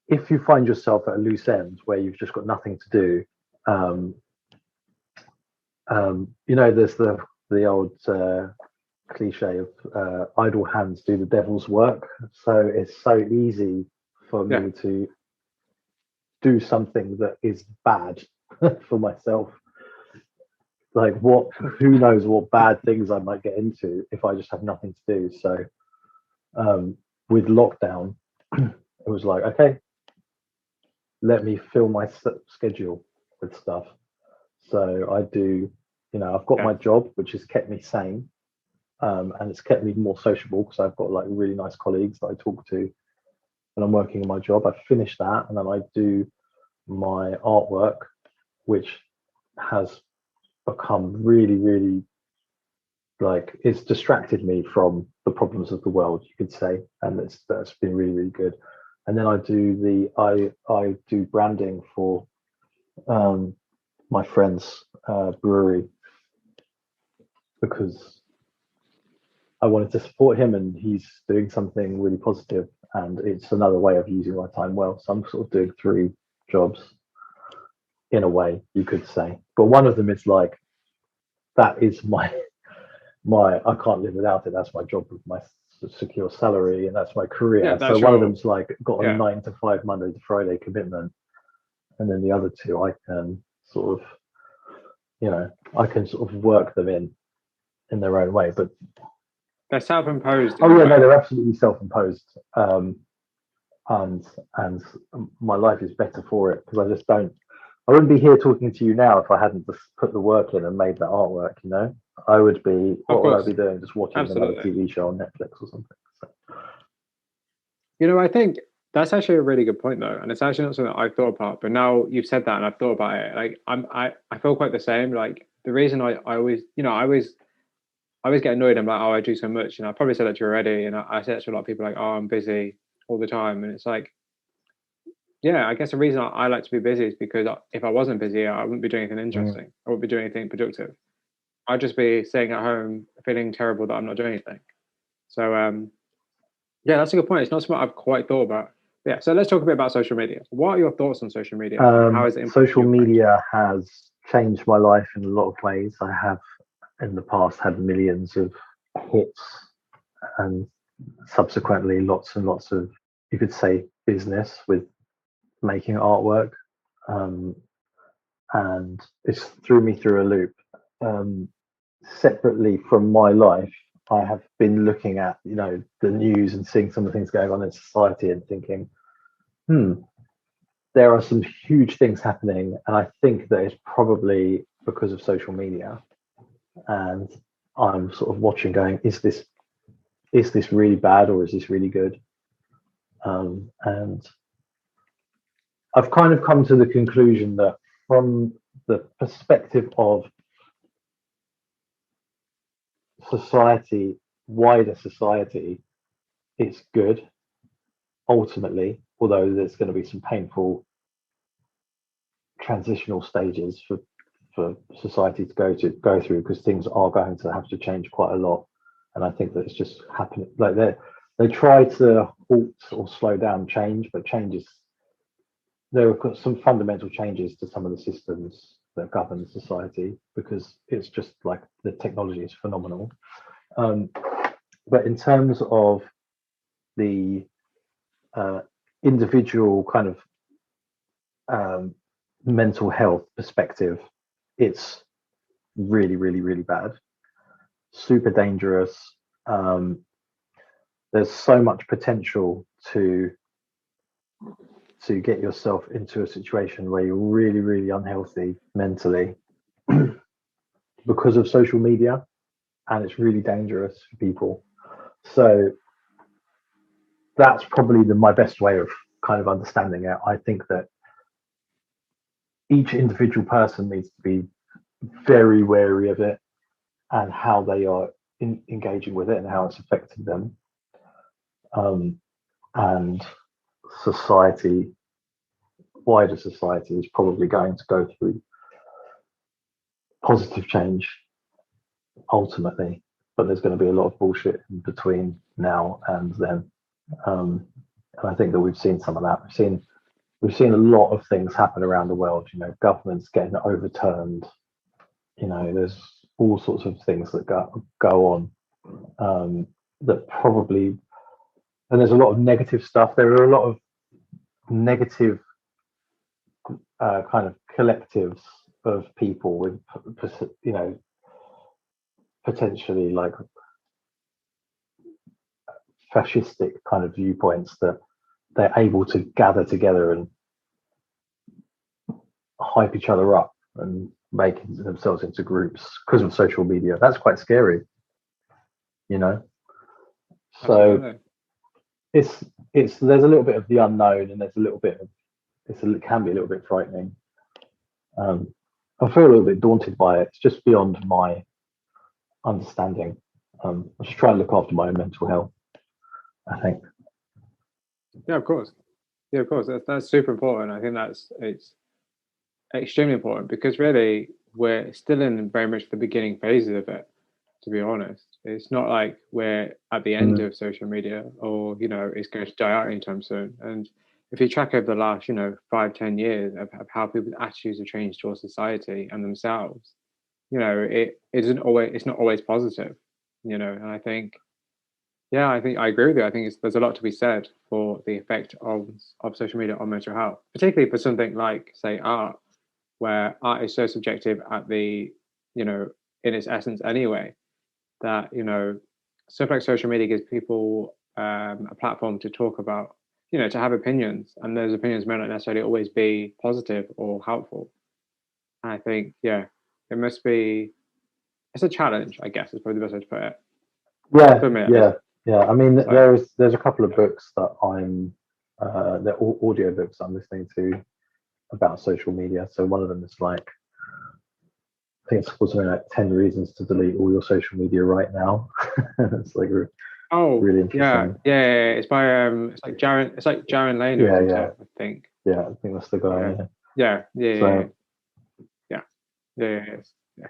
if you find yourself at a loose end where you've just got nothing to do, um, there's the old cliche of idle hands do the devil's work. So it's so easy for yeah, me to do something that is bad for myself like who knows what bad things I might get into if I just have nothing to do. So with lockdown, it was like, okay, let me fill my schedule with stuff. So I do, I've got my job, which has kept me sane, and it's kept me more sociable because I've got like really nice colleagues that I talk to when I'm working in my job. I finish that, and then I do my artwork, which has become really, really, like, it's distracted me from the problems of the world, you could say, and that's been really, really good. And then I do branding for my friend's brewery, because I wanted to support him, and he's doing something really positive, and it's another way of using my time well. So I'm sort of doing 3 jobs in a way, you could say. But one of them is like, that is my I can't live without it. That's my job with my secure salary, and that's my career. Yeah, so that's one of your, them's like got a yeah. 9 to 5 Monday to Friday commitment, and then the other 2 I can sort of, I can sort of work them in their own way. But they're self-imposed. oh yeah, no, they're absolutely self-imposed. And my life is better for it, because I wouldn't be here talking to you now if I hadn't just put the work in and made that artwork. I would be, what would I be doing? Just watching another TV show on Netflix or something. So. I think that's actually a really good point, though, and it's actually not something I've thought about. But now you've said that, and I've thought about it. Like I feel quite the same. Like the reason I always, I always get annoyed. I'm like, oh, I do so much, and I probably said that to you already. And I said that to a lot of people, like, oh, I'm busy all the time, and it's like, yeah, I guess the reason I like to be busy is because if I wasn't busy, I wouldn't be doing anything interesting. I wouldn't be doing anything productive. I'd just be staying at home feeling terrible that I'm not doing anything. So yeah, that's a good point. It's not something I've quite thought about. Yeah, so let's talk a bit about social media. What are your thoughts on social media? How has it social media has changed my life in a lot of ways. I have in the past had millions of hits, and subsequently lots and lots of, you could say, business with making artwork, and it's threw me through a loop. Separately from my life, I have been looking at the news and seeing some of the things going on in society and thinking, there are some huge things happening, and I think that it's probably because of social media. And I'm sort of watching, going, is this really bad, or is this really good? And I've kind of come to the conclusion that from the perspective of society, wider society, it's good ultimately, although there's going to be some painful transitional stages for society to go through, because things are going to have to change quite a lot. And I think that it's just happening. Like they try to halt or slow down change, but there are some fundamental changes to some of the systems that govern society, because it's just like the technology is phenomenal. But in terms of the individual kind of mental health perspective, it's really, really, really bad, super dangerous. There's so much potential to get yourself into a situation where you're really, really unhealthy mentally because of social media, and it's really dangerous for people. So that's probably my best way of kind of understanding it. I think that each individual person needs to be very wary of it, and how they are engaging with it, and how it's affecting them. And society, wider society, is probably going to go through positive change ultimately, but there's going to be a lot of bullshit in between now and then. And I think that we've seen some of that. We've seen a lot of things happen around the world. Governments getting overturned. There's all sorts of things that go on, that probably, and there's a lot of negative stuff. There are a lot of negative kind of collectives of people with, you know, potentially like fascistic kind of viewpoints, that they're able to gather together and hype each other up and make themselves into groups because of social media. That's quite scary, you know. So Absolutely. it's there's a little bit of the unknown, and there's a little bit of it can be a little bit frightening. I feel a little bit daunted by it. It's just beyond my understanding. I just try and look after my own mental health, I think. Yeah, of course. Yeah, of course. That's super important. I think it's extremely important, because really we're still in very much the beginning phases of it, to be honest. It's not like we're at the end of social media, or, you know, it's going to die out anytime soon. And if you track over the last, you know, 5-10 years of how people's attitudes have changed towards society and themselves, you know, it's not always positive, you know. And I think, yeah, I think I agree with you. I think there's a lot to be said for the effect of social media on mental health, particularly for something like, say, art, where art is so subjective at the, you know, in its essence anyway, that, you know, stuff like social media gives people a platform to talk about, you know, to have opinions, and those opinions may not necessarily always be positive or helpful. And I think, yeah, it must be, it's a challenge, I guess, is probably the best way to put it. For me, at least. Yeah. I mean, So, there's a couple of books that I'm they're audio books I'm listening to about social media. So one of them is like, I think it's called something like 10 Reasons to Delete All Your Social Media Right Now. It's like oh, really yeah, interesting. yeah. It's by it's like Jaron Lanier, Yeah, isn't yeah, it? I think. yeah. I think that's the Yeah, guy. yeah, yeah, yeah, yeah, So, yeah, yeah, yeah,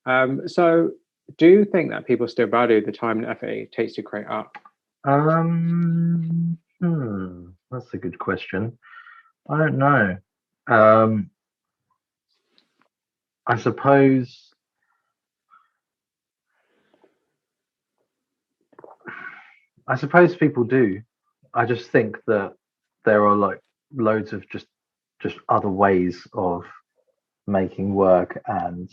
yeah. So do you think that people still value the time and effort it takes to create art? that's a good question. I don't know. Um, I suppose people do. I just think that there are like loads of just other ways of making work, and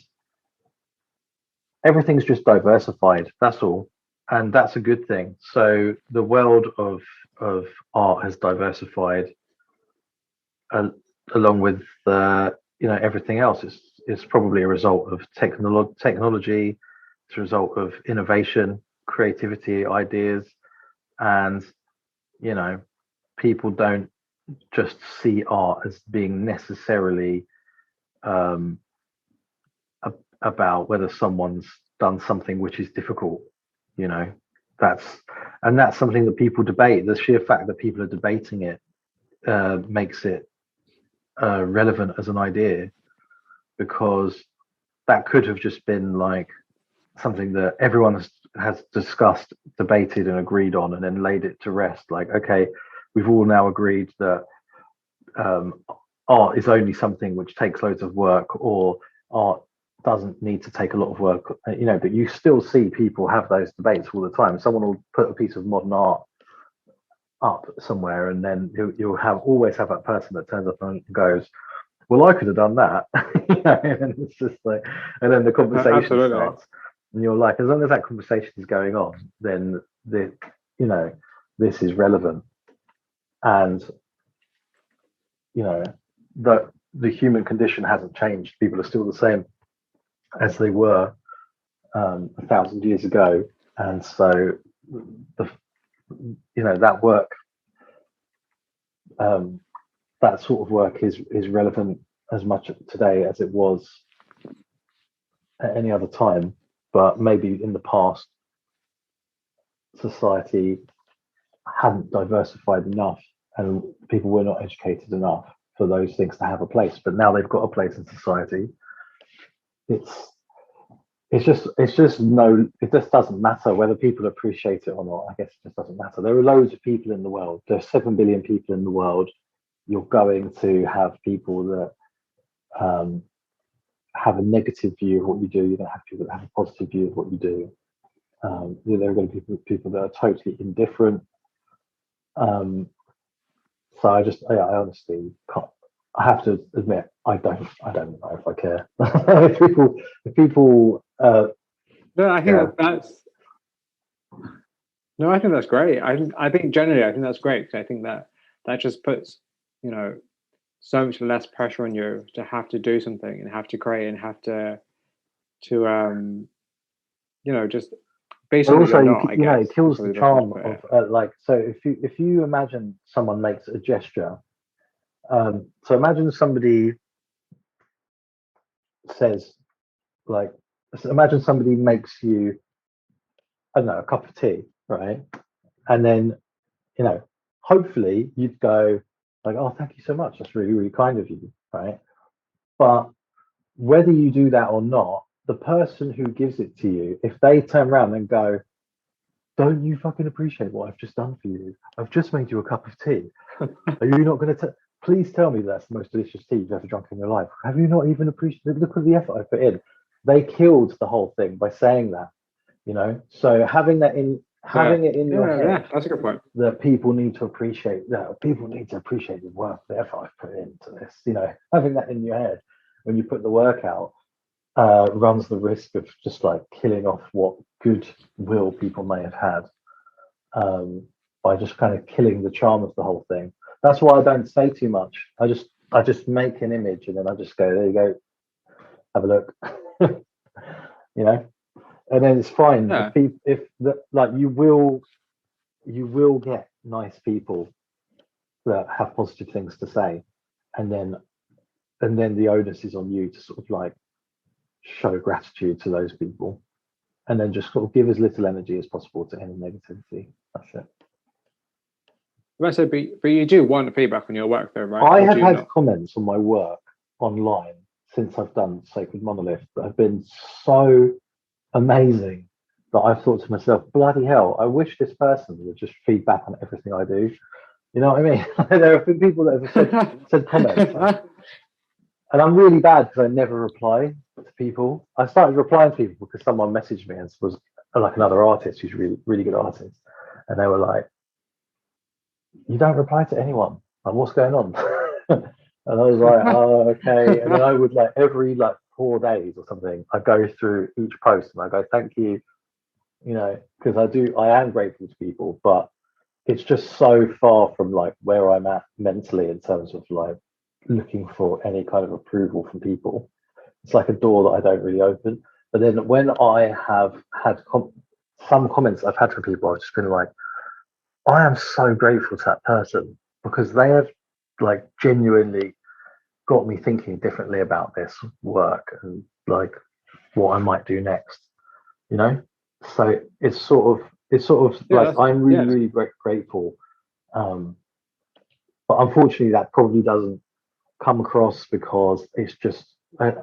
everything's just diversified. That's all, and that's a good thing. So the world of art has diversified, uh, along with you know, everything else. It's probably a result of technology. It's a result of innovation, creativity, ideas, and you know, people don't just see art as being necessarily um, about whether someone's done something which is difficult. You know, that's that's something that people debate. The sheer fact that people are debating it makes it relevant as an idea, because that could have just been like something that everyone has discussed, debated, and agreed on, and then laid it to rest. Like, okay, we've all now agreed that um, art is only something which takes loads of work, or art doesn't need to take a lot of work. You know, but you still see people have those debates all the time. Someone will put a piece of modern art up somewhere, and then you'll have always have that person that turns up and goes, well, I could have done that. You know, and it's just like, and then the conversation Absolutely. starts, and you're like, as long as that conversation is going on, then you know, this is relevant. And you know, the human condition hasn't changed. People are still the same as they were 1,000 years ago, and so the you know, that work, um, that sort of work is relevant as much today as it was at any other time. But maybe in the past, society hadn't diversified enough, and people were not educated enough for those things to have a place. But now they've got a place in society. It's it's just no, it just doesn't matter whether people appreciate it or not. I guess it just doesn't matter. There are loads of people in the world. There's 7 billion people in the world. You're going to have people that have a negative view of what you do. You're going to have people that have a positive view of what you do. There are going to be people that are totally indifferent. Um, so I honestly can't. I have to admit, I don't know if I care. if people, No, I think yeah. that's no, I think that's great. I think generally, I think that's great because I think that just puts, you know, so much less pressure on you to have to do something and have to create and have to you know, just be But something that also, you're not. I you know, guess it is kills the probably the best way to charm put of it. like. So if you imagine someone makes a gesture, so imagine somebody says like, so imagine somebody makes you, I don't know, a cup of tea, right? And then, you know, hopefully you'd go like, oh, thank you so much. That's really, really kind of you, right? But whether you do that or not, the person who gives it to you, if they turn around and go, don't you fucking appreciate what I've just done for you? I've just made you a cup of tea. Are you not going to please tell me that's the most delicious tea you've ever drunk in your life? Have you not even appreciated? Look at the effort I put in. They killed the whole thing by saying that, you know. So having it in your Yeah, head that's a good point. that people need to appreciate that people need to appreciate the work, the effort I've put into this. You know, having that in your head when you put the work out runs the risk of just like killing off what good will people may have had by just kind of killing the charm of the whole thing. That's why I don't say too much. I just make an image and then I just go, there you go, have a look, you know, and then it's fine. Yeah, If the, like you will get nice people that have positive things to say, and then the onus is on you to sort of like show gratitude to those people, and then just sort of give as little energy as possible to any negativity. That's it. but I said, but you do want feedback on your work, though, right? I Or have do you had not? comments on my work online since I've done Sacred Monolith that have been so amazing that I've thought to myself, bloody hell, I wish this person would just feedback on everything I do. You know what I mean? There have been people that have said comments, and I'm really bad because I never reply to people. I started replying to people because someone messaged me and was like another artist who's really, really good artist, and they were like, "You don't reply to anyone. Like, what's going on?" And I was like, "Oh, okay." And then I would like every like 4 days or something, I go through each post and I go, "Thank you," you know, because I am grateful to people, but it's just so far from like where I'm at mentally in terms of like looking for any kind of approval from people. It's like a door that I don't really open. But then when I have had some comments I've had from people, I've just been like, I am so grateful to that person because they have like genuinely got me thinking differently about this work and like what I might do next, you know? So it's sort of Yeah, like I'm really, yeah. really grateful. Um, but unfortunately, that probably doesn't come across because it's just like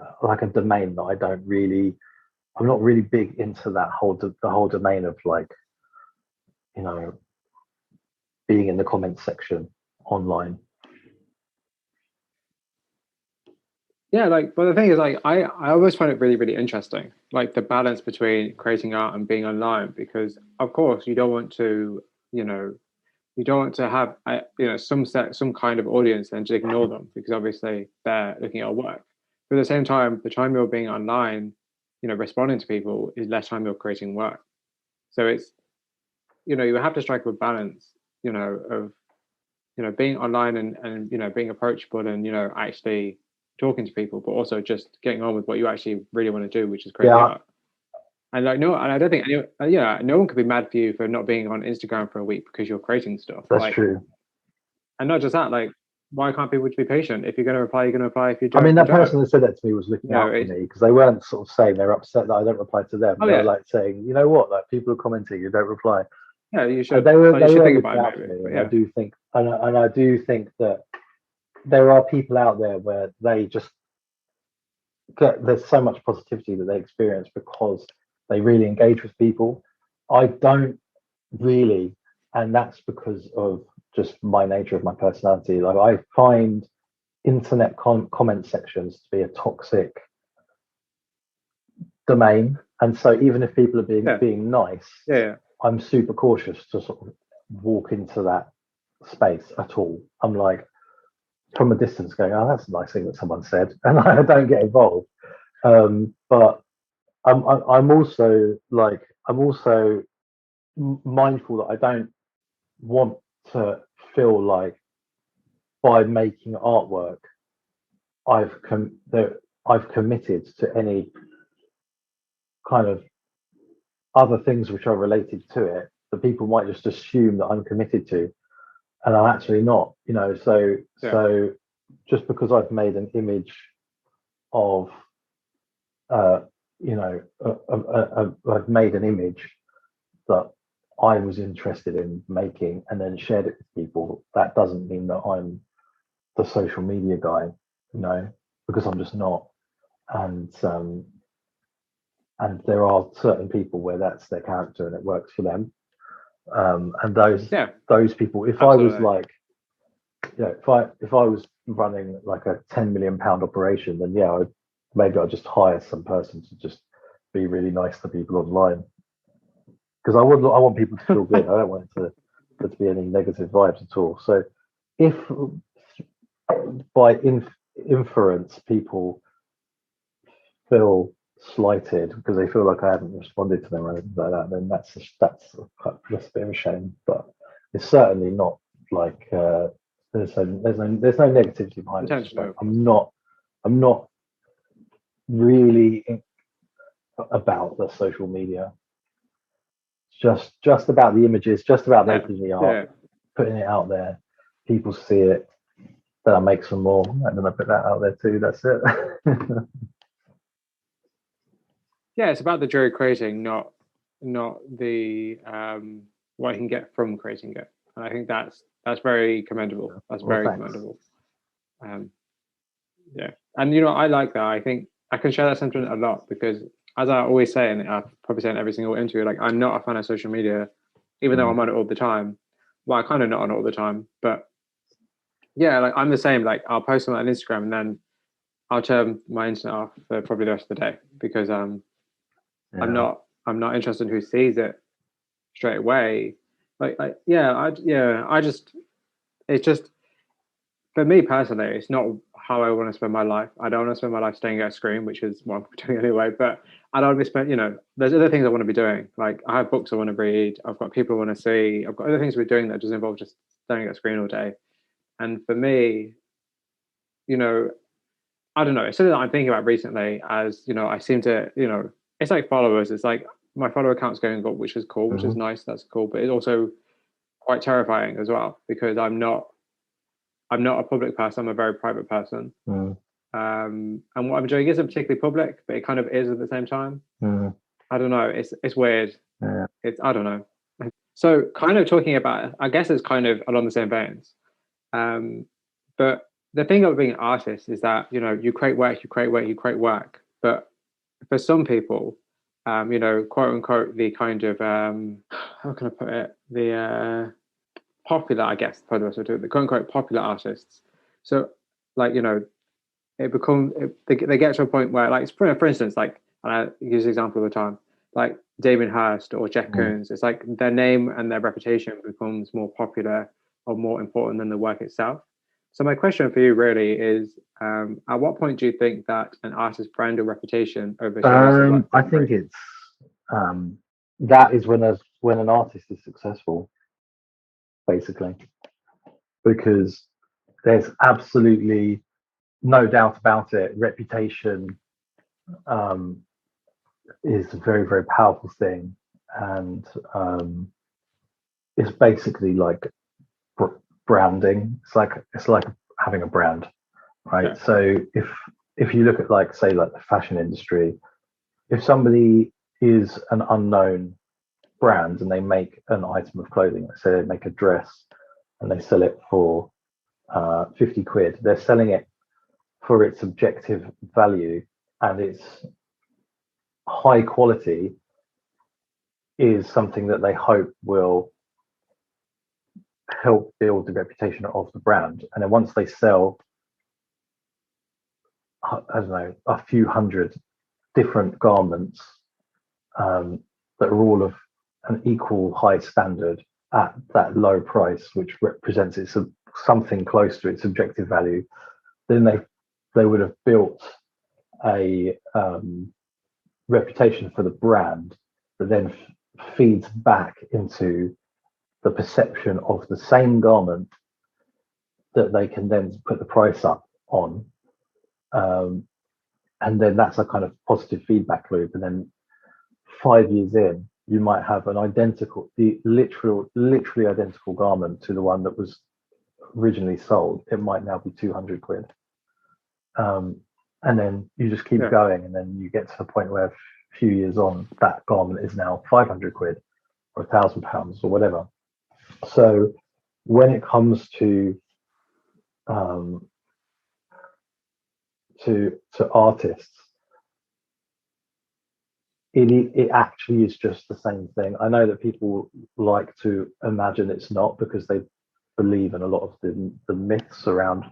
a domain that I'm not really big into that the whole domain of like, you know, being in the comments section online. Yeah, like, but the thing is, like, I always find it really, really interesting, like the balance between creating art and being online, because of course you don't want to, you know, you don't want to have, you know, some kind of audience and just ignore them because obviously they're looking at your work. But at the same time, the time you're being online, you know, responding to people is less time you're creating work. So it's, you know, you have to strike a balance, you know, of, you know, being online and you know, being approachable and, you know, actually talking to people, but also just getting on with what you actually really want to do, which is create the Yeah, art. And like, no, and I don't think any, yeah, no one could be mad for you for not being on Instagram for a week because you're creating stuff. that's Like, true. and not just that, like, why can't people just be patient? If you're going to reply, you're going to reply. If you I mean, don't, you that don't. person that said that to me was looking You know, out for it's, me because they weren't sort of saying they're upset that I don't reply to them. oh They were yeah, like saying, you know what, like people are commenting, you don't reply. yeah, you And should, like, you they should were think looking about it out for maybe, me, but and I yeah, do think and I do think that there are people out there where they just there's so much positivity that they experience because they really engage with people. I don't really, and that's because of just my nature of my personality. Like I find internet comment sections to be a toxic domain, and so even if people are yeah, being nice, yeah, I'm super cautious to sort of walk into that space at all. I'm like, from a distance going, oh, that's a nice thing that someone said, and I don't get involved. But I'm also mindful that I don't want to feel like by making artwork I've committed to any kind of other things which are related to it that people might just assume that I'm committed to, and I'm actually not. So just because I've made an image of I've made an image that I was interested in making and then shared it with people, that doesn't mean that I'm the social media guy, because I'm just not. And there are certain people where that's their character and it works for them. And those people, if absolutely. I was like, if I was running like a £10 million operaration, then maybe I'd just hire some person to just be really nice to people online. Because I want people to feel good. I don't want there to be any negative vibes at all. So if by inference people feel slighted because they feel like I haven't responded to them or anything like that, then that's a bit of a shame. But it's certainly not like there's no negativity behind it. Like, I'm not really about the social media. Just about the images, just about making the art, putting it out there. People see it, then I make some more, and then I put that out there too. That's it. Yeah, it's about the joy of creating, not the what you can get from creating it. And I think that's very commendable. That's very commendable. Yeah, and I like that. I think I can share that sentiment a lot because, as I always say, and I probably say in every single interview, like I'm not a fan of social media, even though I'm on it all the time. Well, I kind of not on it all the time, but yeah, like I'm the same. Like I'll post on Instagram and then I'll turn my internet off for probably the rest of the day because I'm not interested in who sees it straight away. It's just for me personally, it's not how I want to spend my life. I don't want to spend my life staring at a screen, which is what I'm doing anyway. But I don't want to spend, there's other things I want to be doing. Like I have books I want to read. I've got people I want to see. I've got other things we're doing that doesn't involve just staring at a screen all day. And for me, I don't know. It's something that I'm thinking about recently as, I seem to, it's like followers. It's like my follower account's going up, which is cool, which is nice. That's cool. But it's also quite terrifying as well because I'm not a public person. I'm a very private person. And what I'm doing isn't particularly public, but it kind of is at the same time. I don't know. It's weird. Yeah. I don't know. So kind of talking about, I guess it's kind of along the same veins. But the thing about being an artist is that, you create work. But for some people, quote unquote, the kind of, how can I put it? The popular, I guess, probably the quote unquote popular artists. So like, they get to a point where, like, for instance, like, and I use the example all the time, like Damien Hirst or Jeff Koons, it's like their name and their reputation becomes more popular or more important than the work itself. So my question for you really is, at what point do you think that an artist's brand or reputation overshadows? I think it's that is when an artist is successful, basically, because there's absolutely no doubt about it. Reputation is a very, very powerful thing, and it's basically like branding. It's like having a brand, right? Yeah. So if you look at, like, say, like the fashion industry, if somebody is an unknown brand and they make an item of clothing, let's say they make a dress and they sell it for 50 quid, they're selling it for its objective value, and its high quality is something that they hope will help build the reputation of the brand. And then once they sell, I don't know, a few hundred different garments that are all of an equal high standard at that low price, which represents its something close to its objective value, then they would have built a reputation for the brand that then feeds back into the perception of the same garment that they can then put the price up on. And then that's a kind of positive feedback loop. And then 5 years in, you might have an identical, literally identical garment to the one that was originally sold. It might now be 200 quid. And then you just keep going, and then you get to the point where a few years on, that garment is now 500 quid or £1,000 or whatever. So when it comes to artists, it actually is just the same thing. I know that people like to imagine it's not, because they believe in a lot of the myths around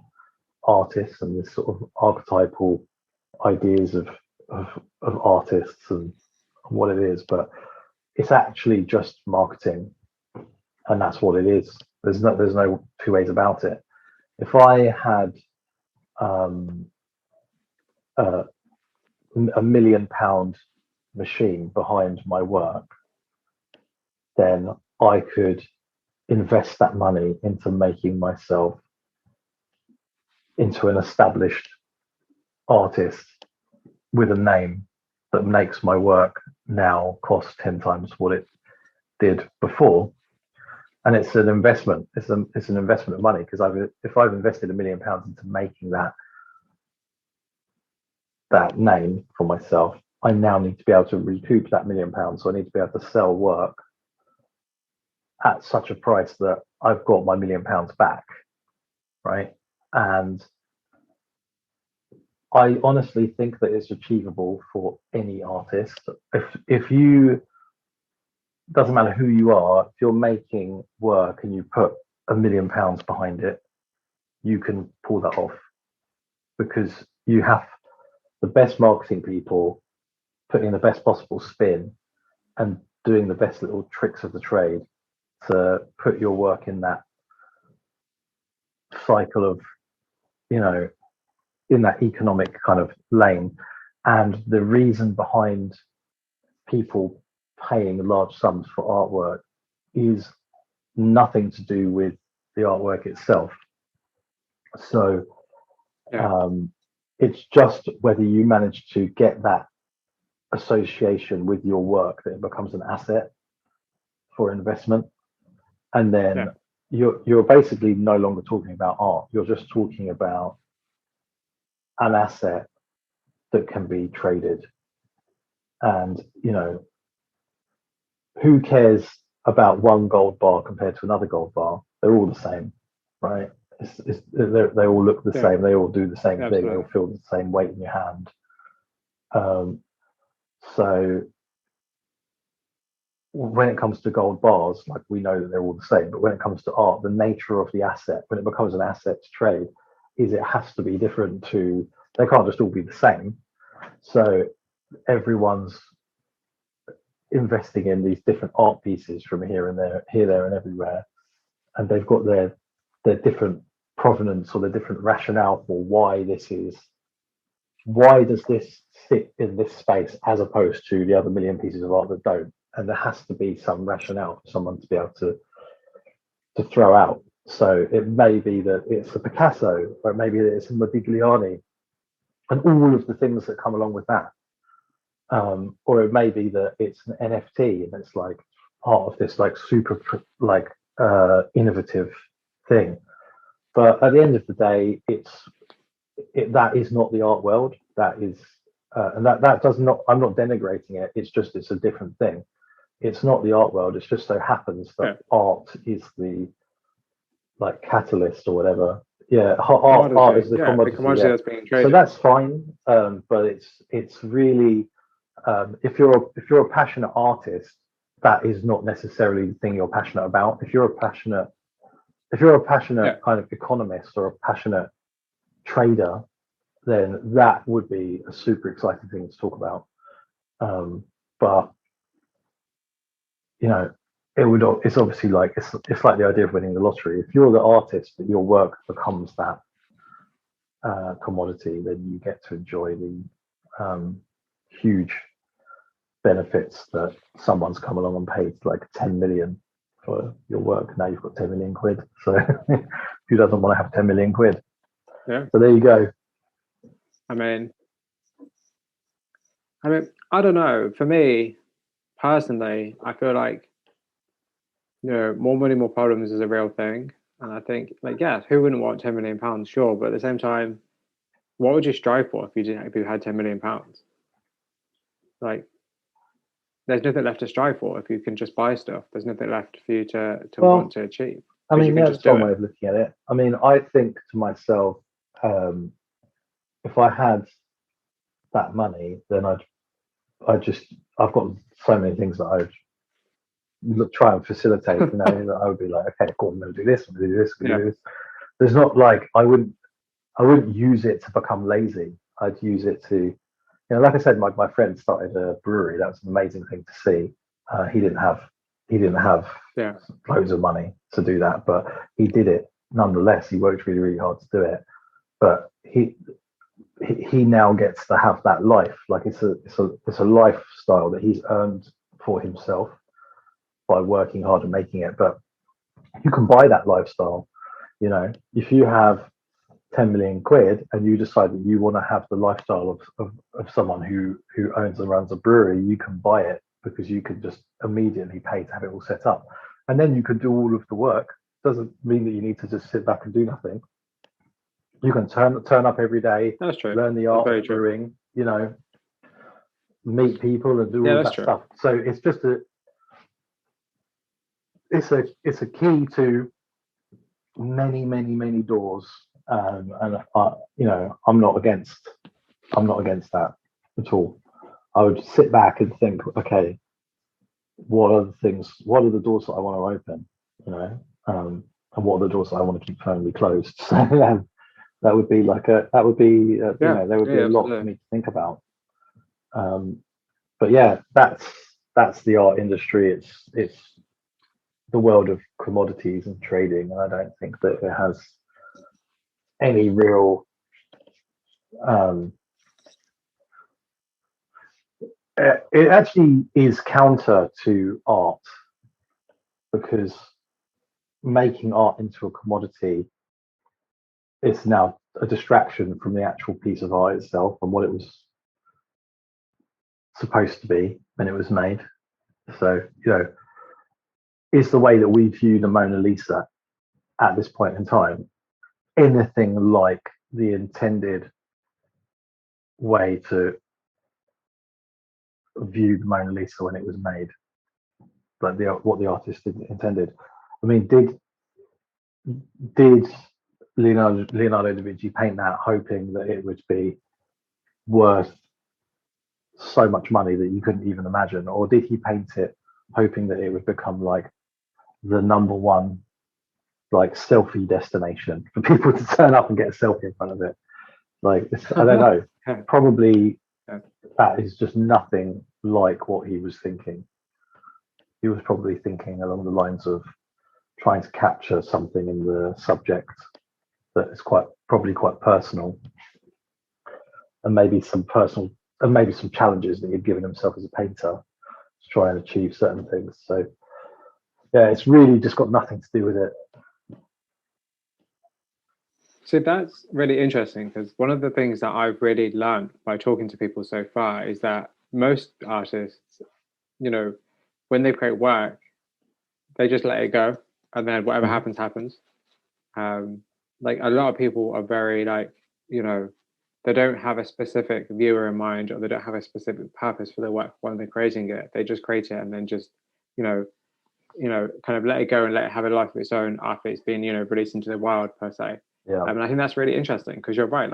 artists and this sort of archetypal ideas of artists and what it is, but it's actually just marketing, and that's what it is. There's no two ways about it. If I had a £1 million machine behind my work, then I could invest that money into making myself into an established artist with a name that makes my work now cost 10 times what it did before. And it's an investment. It's an investment of money, because if I've invested £1 million into making that name for myself, I now need to be able to recoup that £1 million. So I need to be able to sell work at such a price that I've got my £1 million back, right? And I honestly think that it's achievable for any artist. If you, doesn't matter who you are, if you're making work and you put £1 million behind it, you can pull that off, because you have the best marketing people putting the best possible spin and doing the best little tricks of the trade to put your work in that cycle of, in that economic kind of lane. And the reason behind people paying large sums for artwork is nothing to do with the artwork itself. So it's just whether you manage to get that association with your work that it becomes an asset for investment. And then you're basically no longer talking about art. You're just talking about an asset that can be traded. And, who cares about one gold bar compared to another gold bar? They're all the same, right? They all look the same. They all do the same thing. They all feel the same weight in your hand. So when it comes to gold bars, like, we know that they're all the same. But when it comes to art, the nature of the asset, when it becomes an asset to trade, is it has to be different to. They can't just all be the same. So everyone's investing in these different art pieces from here, there, and everywhere, and they've got their different provenance or their different rationale for why does this sit in this space as opposed to the other million pieces of art that don't. And there has to be some rationale for someone to be able to throw out. So it may be that it's a Picasso, or it may be that it's a Modigliani, and all of the things that come along with that. Or it may be that it's an NFT and it's like part of this like super innovative thing. But at the end of the day, that is not the art world. That is, and that does not. I'm not denigrating it. It's a different thing. It's not the art world. It just so happens that art is the catalyst or whatever. Yeah, art is the commodity that's being traded. So that's fine. But it's really. If you're a passionate artist, that is not necessarily the thing you're passionate about. If you're a passionate kind of economist or a passionate trader, then that would be a super exciting thing to talk about. But it's obviously like it's like the idea of winning the lottery. If you're the artist, that your work becomes that commodity, then you get to enjoy the huge benefits that someone's come along and paid like 10 million for your work. Now you've got 10 million quid. So who doesn't want to have 10 million quid? Yeah. So there you go. I mean, I don't know. For me personally, I feel like, more money, more problems is a real thing. And I think, like, yes, who wouldn't want £10 million? Sure. But at the same time, what would you strive for if you had £10 million? Like, there's nothing left to strive for if you can just buy stuff. There's nothing left for you to want to achieve. I mean, you can that's one way of looking at it. I mean, I think to myself, if I had that money, then I've got so many things that I'd try and facilitate, that I would be like, okay, cool, I'm going to do this, I'm going to do this, I'm going to do this. There's not like, I wouldn't use it to become lazy. I'd use it to, like I said, my friend started a brewery. That was an amazing thing to see. He didn't have loads of money to do that, but he did it nonetheless. He worked really, really hard to do it. But he now gets to have that life. Like it's a lifestyle that he's earned for himself by working hard and making it. But you can buy that lifestyle. If you have 10 million quid and you decide that you want to have the lifestyle of someone who owns and runs a brewery, you can buy it because you can just immediately pay to have it all set up. And then you can do all of the work. Doesn't mean that you need to just sit back and do nothing. You can turn up every day, That's true. Learn the art of brewing, meet people and do all that stuff. So it's just it's a key to many, many, many doors. And I'm not against that at all. I would sit back and think, okay, what are the doors that I want to open, and what are the doors that I want to keep firmly closed. So there would be a lot for me to think about. But yeah, that's the art industry. It's the world of commodities and trading, and I don't think that it has any real it actually is counter to art, because making art into a commodity is now a distraction from the actual piece of art itself and what it was supposed to be when it was made. So, is the way that we view the Mona Lisa at this point in time anything like the intended way to view the Mona Lisa when it was made, like what the artist intended? I mean, did Leonardo da Vinci paint that hoping that it would be worth so much money that you couldn't even imagine, or did he paint it hoping that it would become like the number one like selfie destination for people to turn up and get a selfie in front of it? Like, I don't know. Probably that is just nothing like what he was thinking. He was probably thinking along the lines of trying to capture something in the subject that is probably quite personal, and maybe some challenges that he'd given himself as a painter to try and achieve certain things. So yeah, it's really just got nothing to do with it. So that's really interesting, because one of the things that I've really learned by talking to people so far is that most artists, when they create work, they just let it go, and then whatever happens. Like, a lot of people are very they don't have a specific viewer in mind, or they don't have a specific purpose for their work when they're creating it. They just create it and then just kind of let it go and let it have a life of its own after it's been released into the wild, per se. Yeah. And I think that's really interesting, because you're right.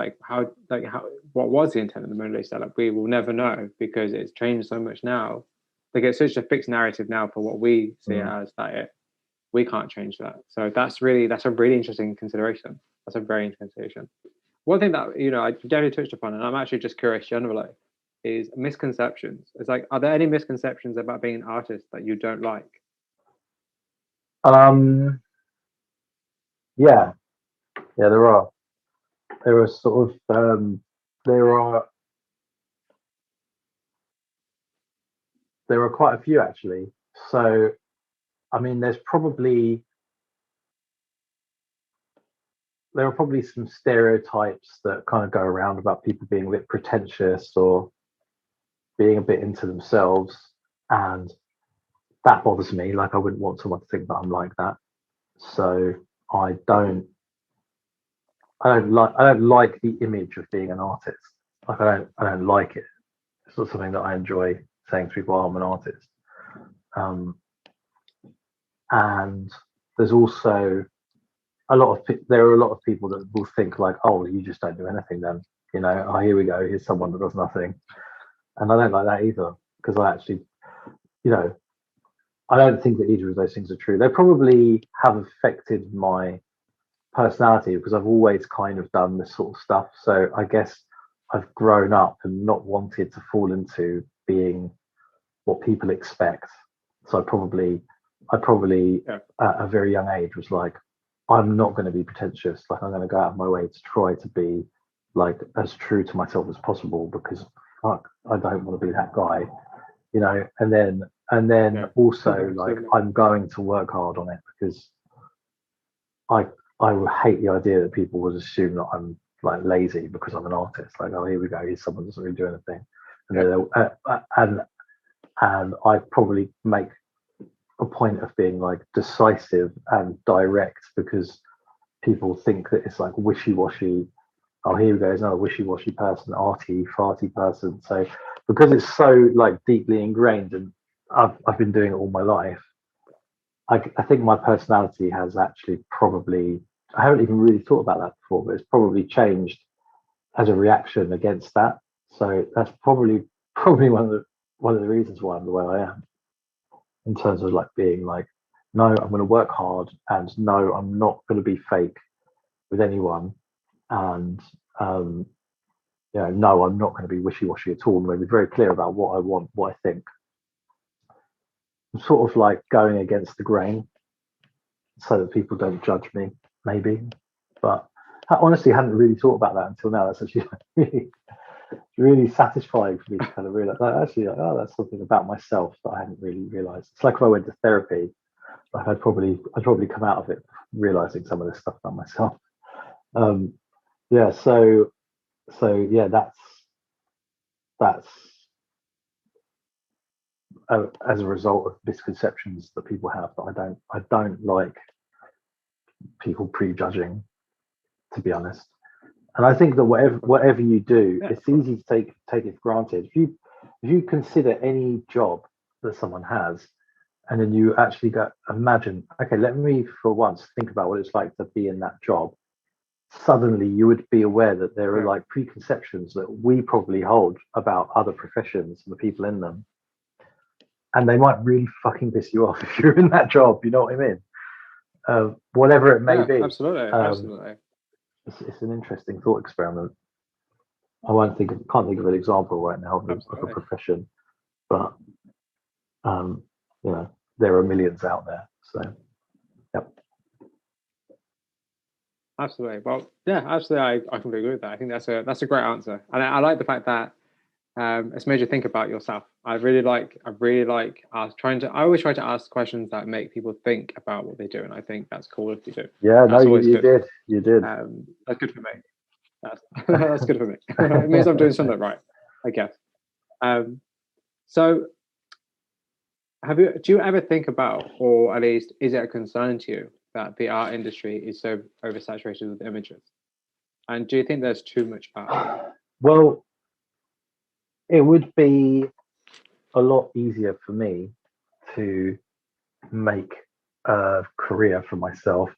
What was the intent of the Mona Lisa? Like, we will never know, because it's changed so much now. Like, it's such a fixed narrative now for what we see it as, that we can't change that. So that's a really interesting consideration. That's a very interesting consideration. One thing that I definitely touched upon, and I'm actually just curious generally, is misconceptions. It's like, are there any misconceptions about being an artist that you don't like? Yeah, yeah, there are. There are sort of there are there are quite a few actually. So I mean, there are probably some stereotypes that kind of go around about people being a bit pretentious or being a bit into themselves, and that bothers me. Like, I wouldn't want someone to think that I'm like that. So I don't I don't like the image of being an artist. Like, I don't like it. It's not something that I enjoy saying to people, oh, I'm an artist. Um, and there's also there are a lot of people that will think like, oh, you just don't do anything then. You know, oh, here we go, here's someone that does nothing. And I don't like that either, because I actually, you know, I don't think that either of those things are true. They probably have affected my personality because I've always kind of done this sort of stuff. So I guess I've grown up and not wanted to fall into being what people expect. So I probably Yeah. at a very young age was like, I'm not going to be pretentious. Like, I'm going to go out of my way to try to be like as true to myself as possible, because fuck, I don't want to be that guy, you know. And then Yeah. also like, Absolutely. I'm going to work hard on it, because I I would hate the idea that people would assume that I'm like lazy because I'm an artist. Like, oh, here we go, here's someone who doesn't really do anything, and Yeah. and I probably make a point of being like decisive and direct, because people think that it's like wishy-washy. Oh, here we go, there's another wishy-washy person, arty farty person. So because it's so like deeply ingrained, and I've been doing it all my life, I think my personality has actually probably, I haven't even really thought about that before, but it's probably changed as a reaction against that. So that's probably one of the reasons why I'm the way I am, in terms of like being like, no, I'm going to work hard, and no, I'm not going to be fake with anyone, and no, I'm not going to be wishy-washy at all. I'm going to be very clear about what I want, what I think. I'm sort of like going against the grain so that people don't judge me, maybe. But I honestly hadn't really thought about that until now. That's actually really, really satisfying for me to kind of realize that actually, like, oh, that's something about myself that I hadn't really realized. It's like if I went to therapy, like I'd probably come out of it realizing some of this stuff about myself. Um, yeah, so yeah, that's as a result of misconceptions that people have, that I don't like people prejudging, to be honest. And I think that whatever you do, Yeah. it's easy to take it for granted. If you consider any job that someone has, and then you actually go, imagine, okay, let me for once think about what it's like to be in that job. Suddenly you would be aware that there are Yeah. like preconceptions that we probably hold about other professions and the people in them, and they might really fucking piss you off if you're in that job. You know what I mean? Whatever it may Yeah. be. Absolutely. Um, Absolutely. it's an interesting thought experiment. Can't think of an example right now of a Absolutely. profession, but um, you know, there are millions out there. So, yep. Absolutely. Well, yeah, absolutely. I completely agree with that. I think that's a great answer, and I like the fact that it's made you think about yourself. I always try to ask questions that make people think about what they do, and I think that's cool if you do. Yeah, no, That's always you good. did, you did. That's good for me. That's good for me. It means I'm doing something right, I guess. Um, so, do you ever think about, or at least is it a concern to you, that the art industry is so oversaturated with images? And do you think there's too much art? Well, it would be a lot easier for me to make a career for myself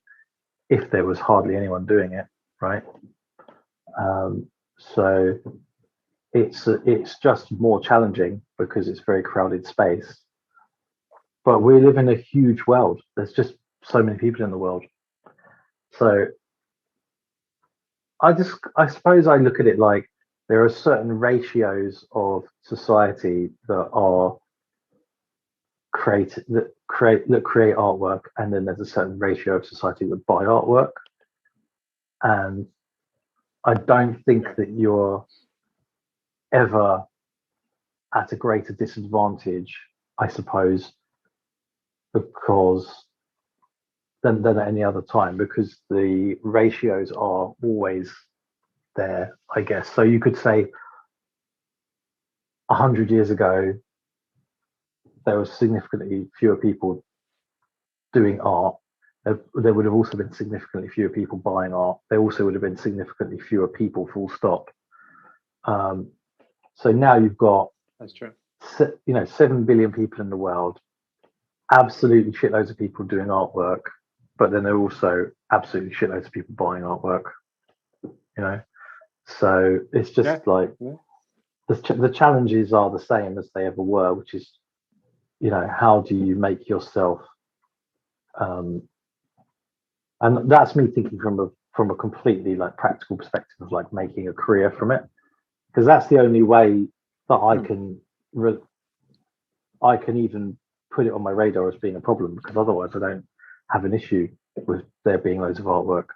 if there was hardly anyone doing it, right? So it's just more challenging because it's very crowded space. But we live in a huge world. There's just so many people in the world. So I suppose I look at it like there are certain ratios of society that are create artwork, and then there's a certain ratio of society that buy artwork. And I don't think that you're ever at a greater disadvantage, I suppose, because than at any other time, because the ratios are always there, I guess. So you could say 100 years ago, there was significantly fewer people doing art. There would have also been significantly fewer people buying art. There also would have been significantly fewer people, full stop. So now you've got, that's true. 7 billion people in the world, absolutely shitloads of people doing artwork, but then there are also absolutely shitloads of people buying artwork. So it's just the challenges are the same as they ever were, which is, how do you make yourself, and that's me thinking from a completely like practical perspective of like making a career from it, because that's the only way that I can even put it on my radar as being a problem, because otherwise I don't have an issue with there being loads of artwork.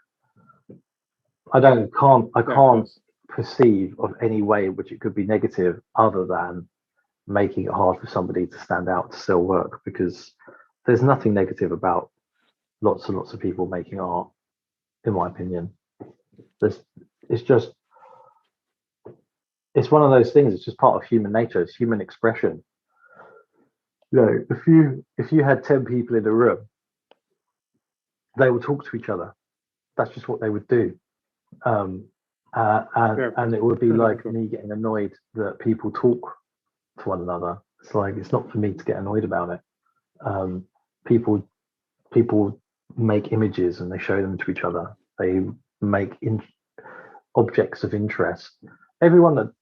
I can't perceive of any way in which it could be negative other than making it hard for somebody to stand out to sell work, because there's nothing negative about lots and lots of people making art, in my opinion. It's one of those things. It's just part of human nature. It's human expression. If you had 10 people in a room, they would talk to each other. That's just what they would do. And it would be like me getting annoyed that people talk to one another. It's like, it's not for me to get annoyed about it. People make images and they show them to each other. They make objects of interest. Everyone that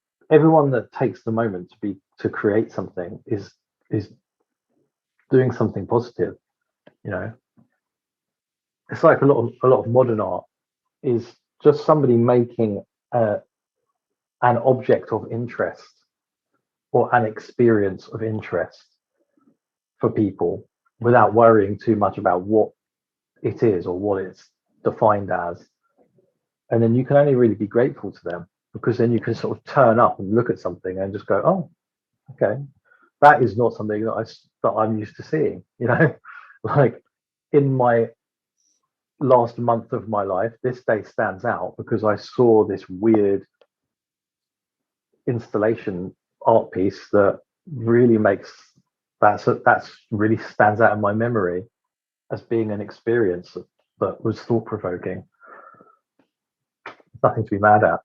takes the moment to create something is doing something positive. It's like a lot of modern art is just somebody making an object of interest or an experience of interest for people without worrying too much about what it is or what it's defined as. And then you can only really be grateful to them, because then you can sort of turn up and look at something and just go, oh, okay, that is not something that I'm used to seeing. Like in my last month of my life, this day stands out because I saw this weird installation art piece that really really stands out in my memory as being an experience that was thought-provoking. Nothing to be mad at.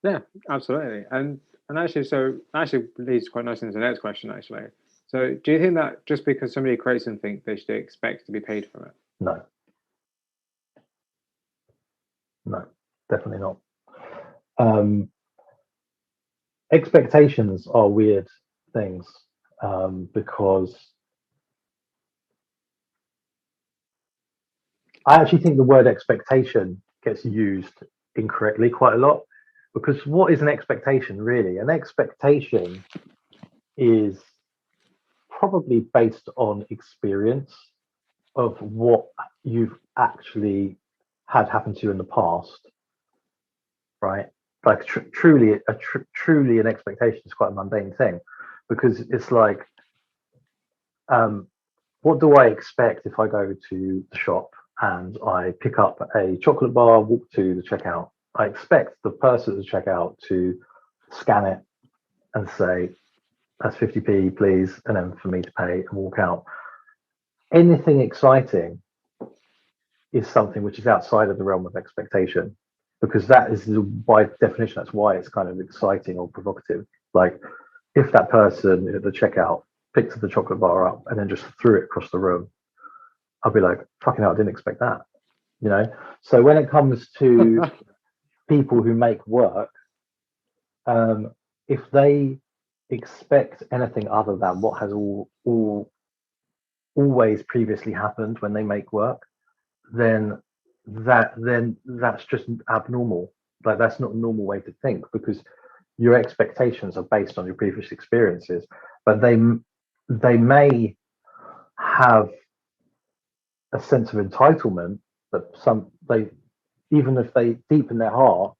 Yeah, absolutely. And actually leads quite nicely into the next question, actually. So do you think that just because somebody creates something, they should expect to be paid for it? No, definitely not. Expectations are weird things, because I actually think the word expectation gets used incorrectly quite a lot, because what is an expectation really? An expectation is probably based on experience of what you've actually had happen to you in the past, right? Like truly an expectation is quite a mundane thing, because it's like, what do I expect if I go to the shop and I pick up a chocolate bar, walk to the checkout? I expect the person at the checkout to scan it and say, that's 50p, please, and then for me to pay and walk out. Anything exciting is something which is outside of the realm of expectation, because that is, by definition, that's why it's kind of exciting or provocative. Like if that person at the checkout picked the chocolate bar up and then just threw it across the room, I'll be like, fucking hell, I didn't expect that. So when it comes to people who make work, if they expect anything other than what has always previously happened when they make work, then that's just abnormal. Like that's not a normal way to think, because your expectations are based on your previous experiences, but they may have a sense of entitlement that even if they deep in their heart,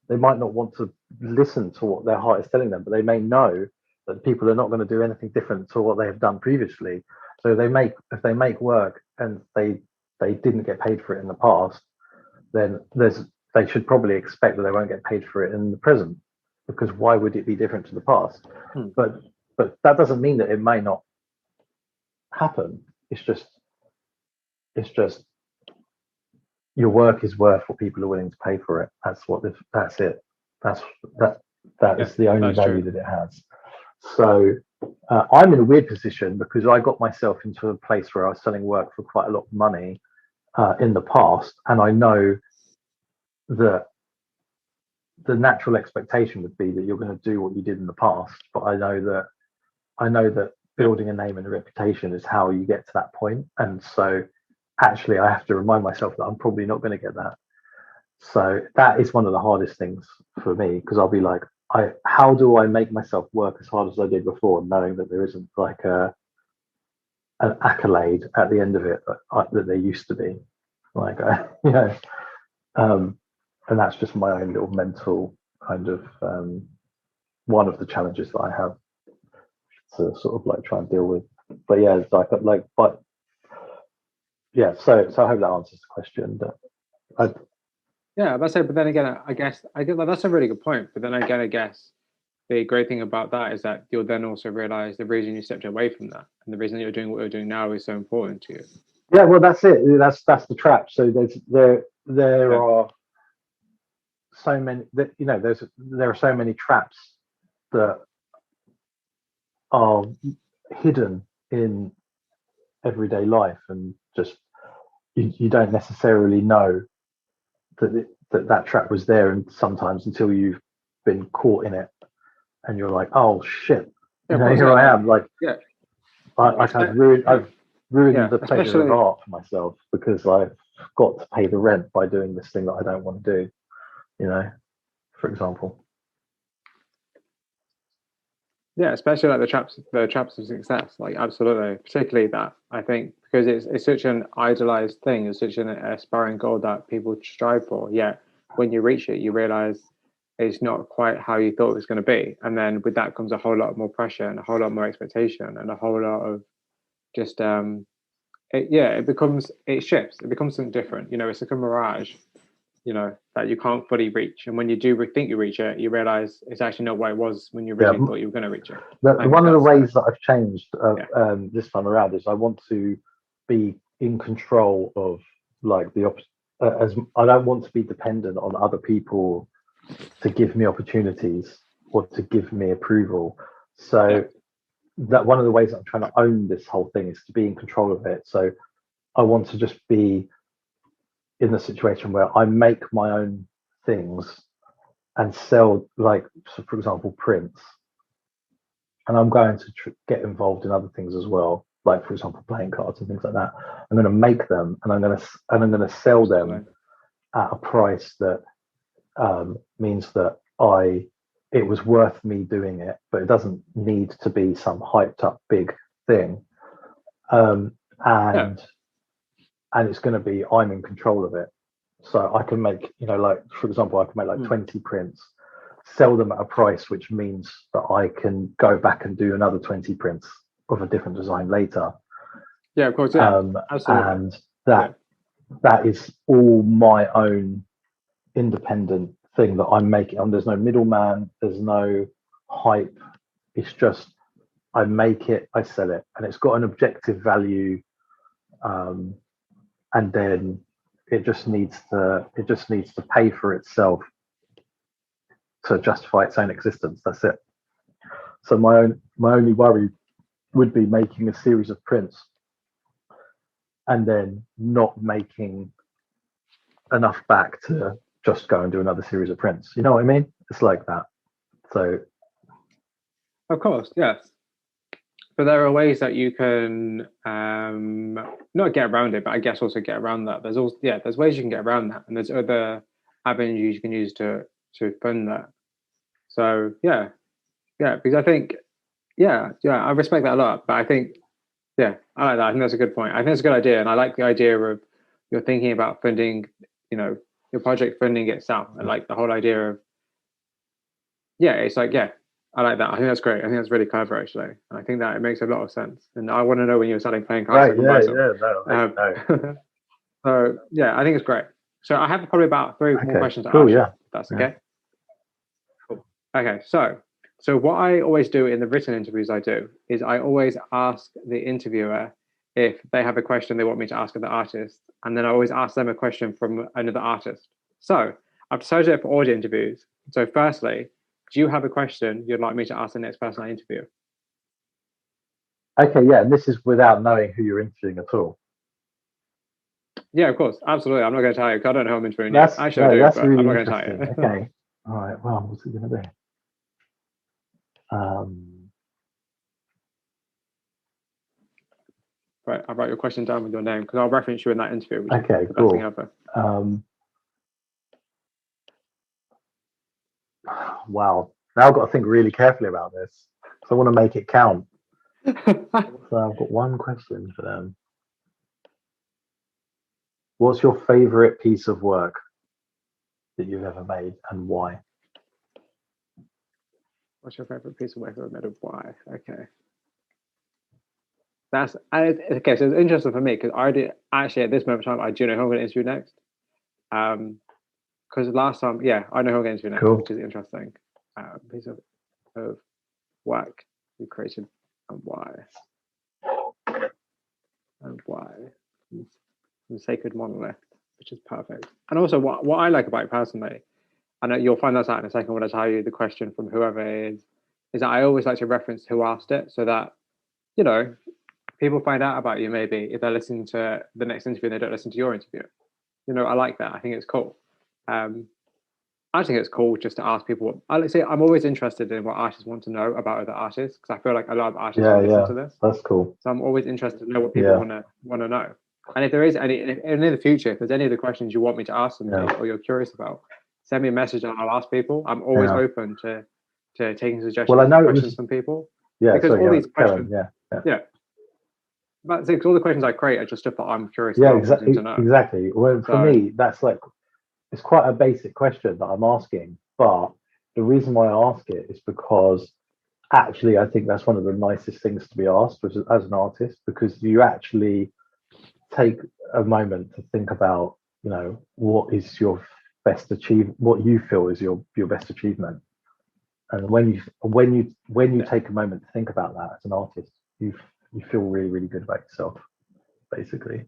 they might not want to listen to what their heart is telling them, but they may know that people are not going to do anything different to what they have done previously. So if they make work and they didn't get paid for it in the past, then they should probably expect that they won't get paid for it in the present, because why would it be different to the past? But that doesn't mean that it may not happen. It's just your work is worth what people are willing to pay for it. That's it. That is the only value that it has. So I'm in a weird position because I got myself into a place where I was selling work for quite a lot of money in the past, and I know that the natural expectation would be that you're going to do what you did in the past. But I know that building a name and a reputation is how you get to that point, and so actually I have to remind myself that I'm probably not going to get that. So that is one of the hardest things for me, because I'll be like, how do I make myself work as hard as I did before, knowing that there isn't like an accolade at the end of it that there used to be, like and that's just my own little mental kind of one of the challenges that I have to sort of like try and deal with. But yeah, it's but yeah, so I hope that answers the question. But then again, I guess that's a really good point. But then again, I guess the great thing about that is that you'll then also realize the reason you stepped away from that, and the reason that you're doing what you're doing now is so important to you. Yeah, well, that's it. That's the trap. So there are so many that there are so many traps that are hidden in everyday life, and just you don't necessarily know that trap was there, and sometimes until you've been caught in it, and you're like, oh shit, here I am, like I've ruined the pleasure of art for myself because I've got to pay the rent by doing this thing that I don't want to do, for example. Yeah, especially like the traps of success, like absolutely, particularly that, I think, because it's such an idolized thing, it's such an aspiring goal that people strive for. Yet when you reach it, you realize it's not quite how you thought it was going to be, and then with that comes a whole lot more pressure and a whole lot more expectation and a whole lot of just it shifts, it becomes something different. It's like a mirage, that you can't fully reach. And when you do think you reach it, you realize it's actually not what it was when you originally thought you were going to reach it. One of the ways that I've changed this time around is I want to be in control of like the as I don't want to be dependent on other people to give me opportunities or to give me approval. So that one of the ways that I'm trying to own this whole thing is to be in control of it. So I want to just be in the situation where I make my own things and sell, like, so for example, prints. And I'm going to get involved in other things as well, like for example, playing cards and things like that. I'm going to make them, and I'm going to sell them at a price that means that it was worth me doing it, but it doesn't need to be some hyped up big thing. And it's going to be, I'm in control of it. So I can make, like, for example, I can make like 20 prints, sell them at a price, which means that I can go back and do another 20 prints of a different design later. Yeah, of course. Yeah, absolutely. And that is all my own independent thing that I'm making. There's no middleman, there's no hype. It's just, I make it, I sell it, and it's got an objective value. And then it just needs to pay for itself to justify its own existence. That's it. So my only worry would be making a series of prints and then not making enough back to just go and do another series of prints. You know what I mean? It's like that. So of course, yes. But there are ways that you can not get around it, but I guess also get around that. There's ways you can get around that, and there's other avenues you can use to fund that. So yeah, because I think I respect that a lot. But I think I like that. I think that's a good point. I think that's a good idea, and I like the idea of you're thinking about funding, your project funding itself, and like the whole idea of it's like I like that. I think that's great. I think that's really clever actually, and I think that it makes a lot of sense. And I want to know when you're starting playing cards. Right, no. So I think it's great. So I have probably about 3 more questions to ask you. If that's okay. Cool. Okay, so what I always do in the written interviews I do is I always ask the interviewer if they have a question they want me to ask of the artist, and then I always ask them a question from another artist. So I've decided it for audio interviews. So firstly, do you have a question you'd like me to ask the next person I interview? Okay, and this is without knowing who you're interviewing at all. Yeah, of course, absolutely. I'm not going to tell you because I don't know who I'm interviewing. Actually, I do, that's but really I'm not going to tell you. Okay, all right. Well, what's it going to be? Right, I'll write your question down with your name because I'll reference you in that interview. Which okay, is the cool. best thing ever. Wow. Now I've got to think really carefully about this because I want to make it count. So I've got one question for them. What's your favorite piece of work that you've ever made and why? What's your favorite piece of work you've ever made and why? Okay. Okay, so it's interesting for me because I do actually at this moment in time I do know who I'm going to interview next. Because last time, I know who I'm going to interview next, cool. Which is interesting. Piece of work you created and why. And why. The Sacred Monolith, which is perfect. And also what I like about it personally, and you'll find that out in a second when I tell you the question from whoever it is that I always like to reference who asked it so that, people find out about you maybe if they're listening to the next interview and they don't listen to your interview. I like that. I think it's cool. I think it's cool just to ask people. I'm always interested in what artists want to know about other artists because I feel like a lot of artists listen to this. That's cool. So I'm always interested to know what people want to know. And if there is any, and in the future, if there's any of the questions you want me to ask somebody or you're curious about, send me a message and I'll ask people. I'm always open to taking suggestions and questions from people. Because all these questions, But all the questions I create are just stuff that I'm curious about. Exactly. To know. Exactly. Well, for me, that's like it's quite a basic question that I'm asking, but the reason why I ask it is because actually I think that's one of the nicest things to be asked, which is as an artist, because you actually take a moment to think about, what is your best what you feel is your best achievement, and when you take a moment to think about that as an artist, you feel really, really good about yourself, basically.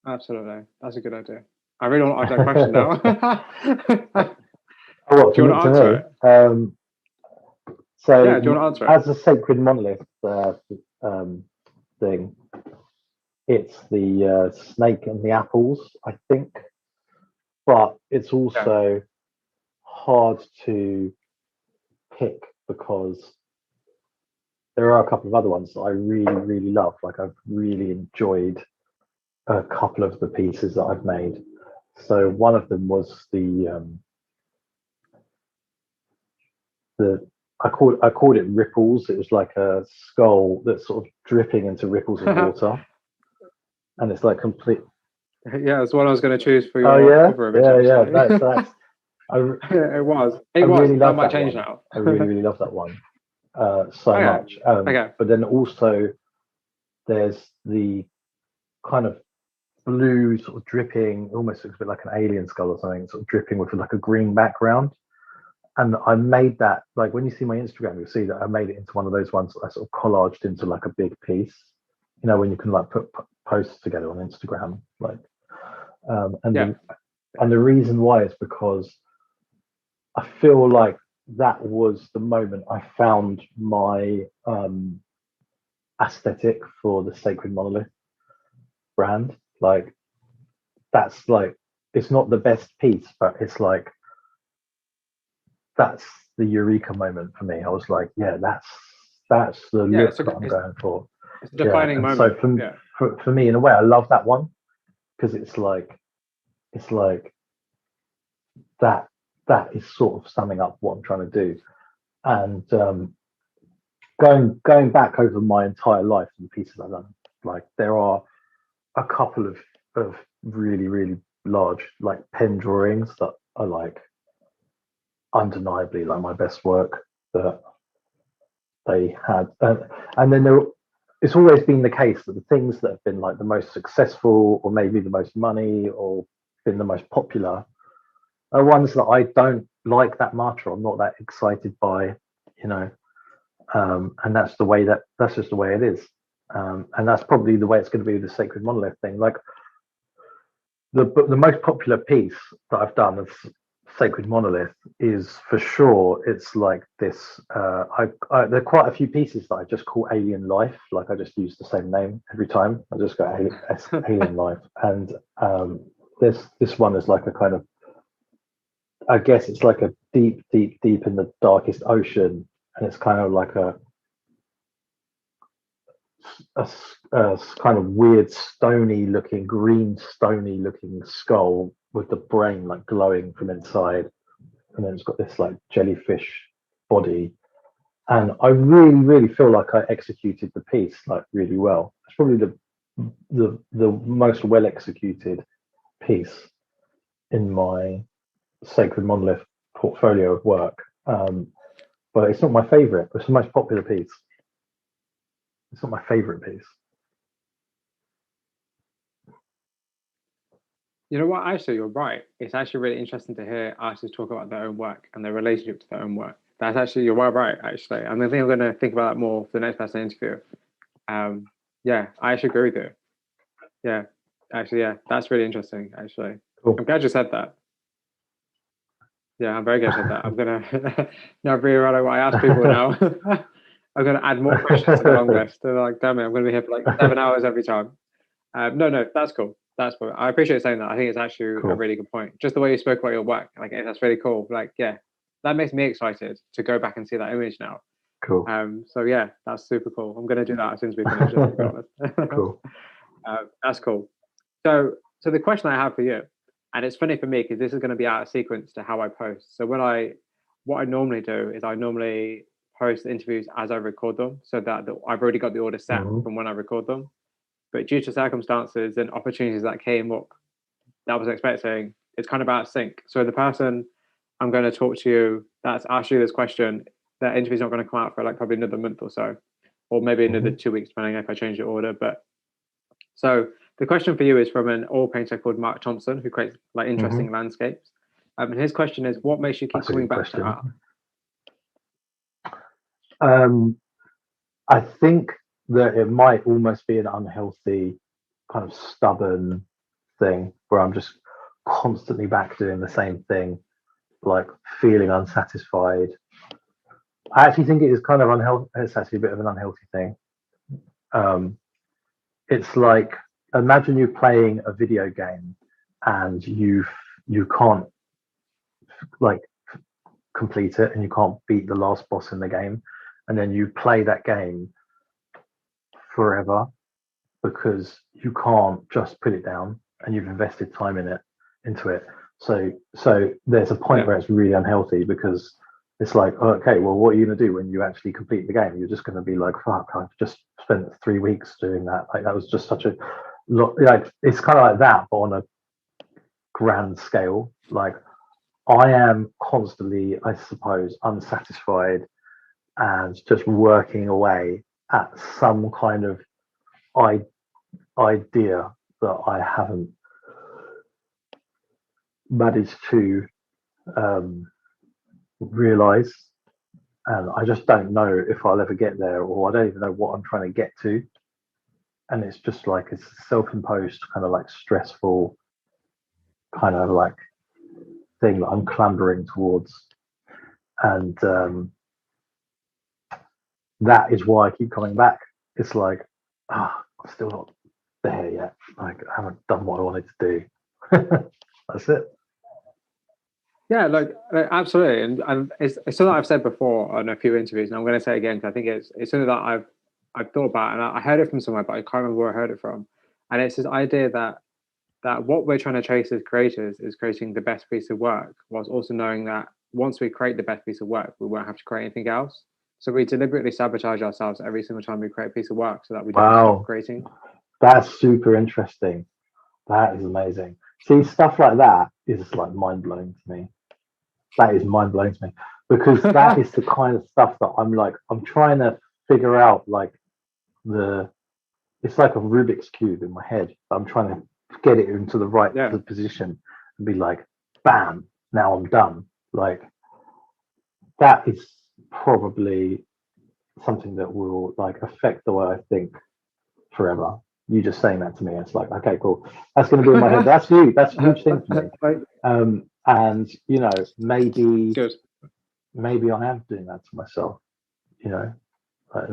Absolutely, that's a good idea. I really want to ask that question now. Do you want to answer it? So, do you want to answer it? As a Sacred Monolith thing, it's the snake and the apples, I think, but it's also hard to pick because there are a couple of other ones that I really, really love. Like I've really enjoyed a couple of the pieces that I've made. So one of them was I called it ripples. It was like a skull that's sort of dripping into ripples of water, and it's like complete. Yeah, it's what I was going to choose for your cover image. That's it was. Really that might change now. I really, really love that one much. But then also there's the kind of blue sort of dripping, almost looks a bit like an alien skull or something, sort of dripping with like a green background. And I made that, like when you see my Instagram, you'll see that I made it into one of those ones that I sort of collaged into like a big piece. When you can like put posts together on Instagram, like, and the reason why is because I feel like that was the moment I found my aesthetic for the Sacred Monolith brand. Like, that's like, it's not the best piece, but it's like, that's the eureka moment for me. I was like, that's the look that I'm going for. It's a defining moment. So for me, in a way, I love that one because it's like that that is sort of summing up what I'm trying to do. And going back over my entire life and the pieces I've done, like there are a couple of really, really large like pen drawings that are like undeniably like my best work that they had. And then it's always been the case that the things that have been like the most successful or maybe the most money or been the most popular are ones that I don't like that much or I'm not that excited by, you know. And that's just the way it is. And that's probably the way it's going to be with the Sacred Monolith thing. Like the most popular piece that I've done with Sacred Monolith is for sure. It's like this. There are quite a few pieces that I just call Alien Life. Like I just use the same name every time. I just go Alien Life. And this one is like a kind of. I guess it's like a deep in the darkest ocean, and it's kind of like a kind of weird green stony looking skull with the brain like glowing from inside, and then it's got this like jellyfish body. And I really feel like I executed the piece like really well. It's probably the most well executed piece in my Sacred Monolith portfolio of work. But it's not my favorite. It's the most popular piece. It's not my favorite piece. You know what? Actually, you're right. It's actually really interesting to hear artists talk about their own work and their relationship to their own work. That's actually, you're well right, actually. I think I'm going to think about that more for the next person I interview. Yeah, I actually agree with you. Yeah, actually, yeah, that's really interesting, actually. Cool. I'm glad you said that. Yeah, I'm very glad you said that. I'm going to, now really what I ask people now. I'm going to add more questions to the long list. They're like, damn it, I'm going to be here for like 7 hours every time. No, that's cool. That's cool. I appreciate you saying that. I think it's actually a really good point. Just the way you spoke about your work, like that's really cool. Like, yeah, that makes me excited to go back and see that image now. Cool. So yeah, that's super cool. I'm going to do that as soon as we finish. To be honest. Cool. That's cool. So the question I have for you, and it's funny for me because this is going to be out of sequence to how I post. So what I normally do is I normally post interviews as I record them, so that I've already got the order set from when I record them. But due to circumstances and opportunities that came up that I was expecting, it's kind of out of sync. So the person I'm going to talk to you that's asked you this question, that interview's not going to come out for like probably another month or so, or maybe another 2 weeks, depending if I change the order. But so the question for you is from an oil painter called Mark Thompson, who creates like interesting landscapes. And his question is, what makes you keep coming back to art? I think that it might almost be an unhealthy kind of stubborn thing where I'm just constantly back doing the same thing, like feeling unsatisfied. I actually think it is kind of unhealthy. It's actually a bit of an unhealthy thing. It's like, imagine you playing a video game and you can't like complete it and you can't beat the last boss in the game, and then you play that game forever because you can't just put it down and you've invested time into it. So there's a point where it's really unhealthy because it's like, okay, well, what are you going to do when you actually complete the game? You're just going to be like, fuck, I've just spent 3 weeks doing that. Like that was just such a lot. Like it's kind of like that, but on a grand scale. Like I am constantly, I suppose, unsatisfied and just working away at some kind of idea that I haven't managed to realize, and I just don't know if I'll ever get there, or I don't even know what I'm trying to get to. And it's just like it's self-imposed kind of like stressful kind of like thing that I'm clambering towards, and that is why I keep coming back. It's like, I'm still not there yet. Like I haven't done what I wanted to do. That's it. Yeah, like absolutely, and it's something that I've said before on a few interviews, and I'm going to say it again because I think it's something that I've thought about, and I heard it from somewhere, but I can't remember where I heard it from. And it's this idea that that what we're trying to chase as creators is creating the best piece of work, whilst also knowing that once we create the best piece of work, we won't have to create anything else. So we deliberately sabotage ourselves every single time we create a piece of work so that we don't stop Wow, creating. that's super interesting. That is amazing. See, stuff like that is like mind blowing to me. That is mind blowing to me because that is the kind of stuff that I'm trying to figure out like the it's like a Rubik's cube in my head. I'm trying to get it into the right Yeah. position and be like, bam, now I'm done. Like that is probably something that will like affect the way I think forever. You just saying that to me, it's like, okay, cool. That's going to be in my head. That's huge. That's a huge thing for me. And you know, Good. maybe I am doing that to myself. You know,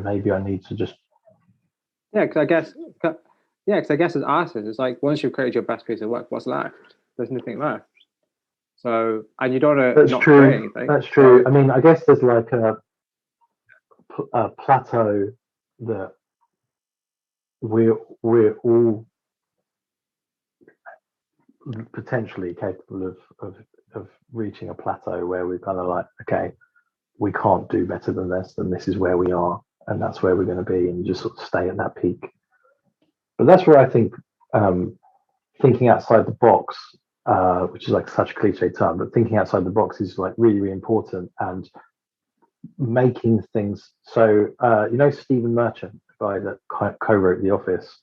maybe I need to just Yeah, because I guess as artists, it's like once you've created your best piece of work, what's left? There's nothing left. So, and you don't want to That's not true. create anything. That's true. So, I mean, I guess there's like a plateau that we're all potentially capable of reaching a plateau where we're kind of like, okay, we can't do better than this, and this is where we are, and that's where we're going to be, and you just sort of stay at that peak. But that's where I think thinking outside the box, which is like such a cliche term, but thinking outside the box is like really, really important, and making things so you know Stephen Merchant, the guy that co-wrote The Office.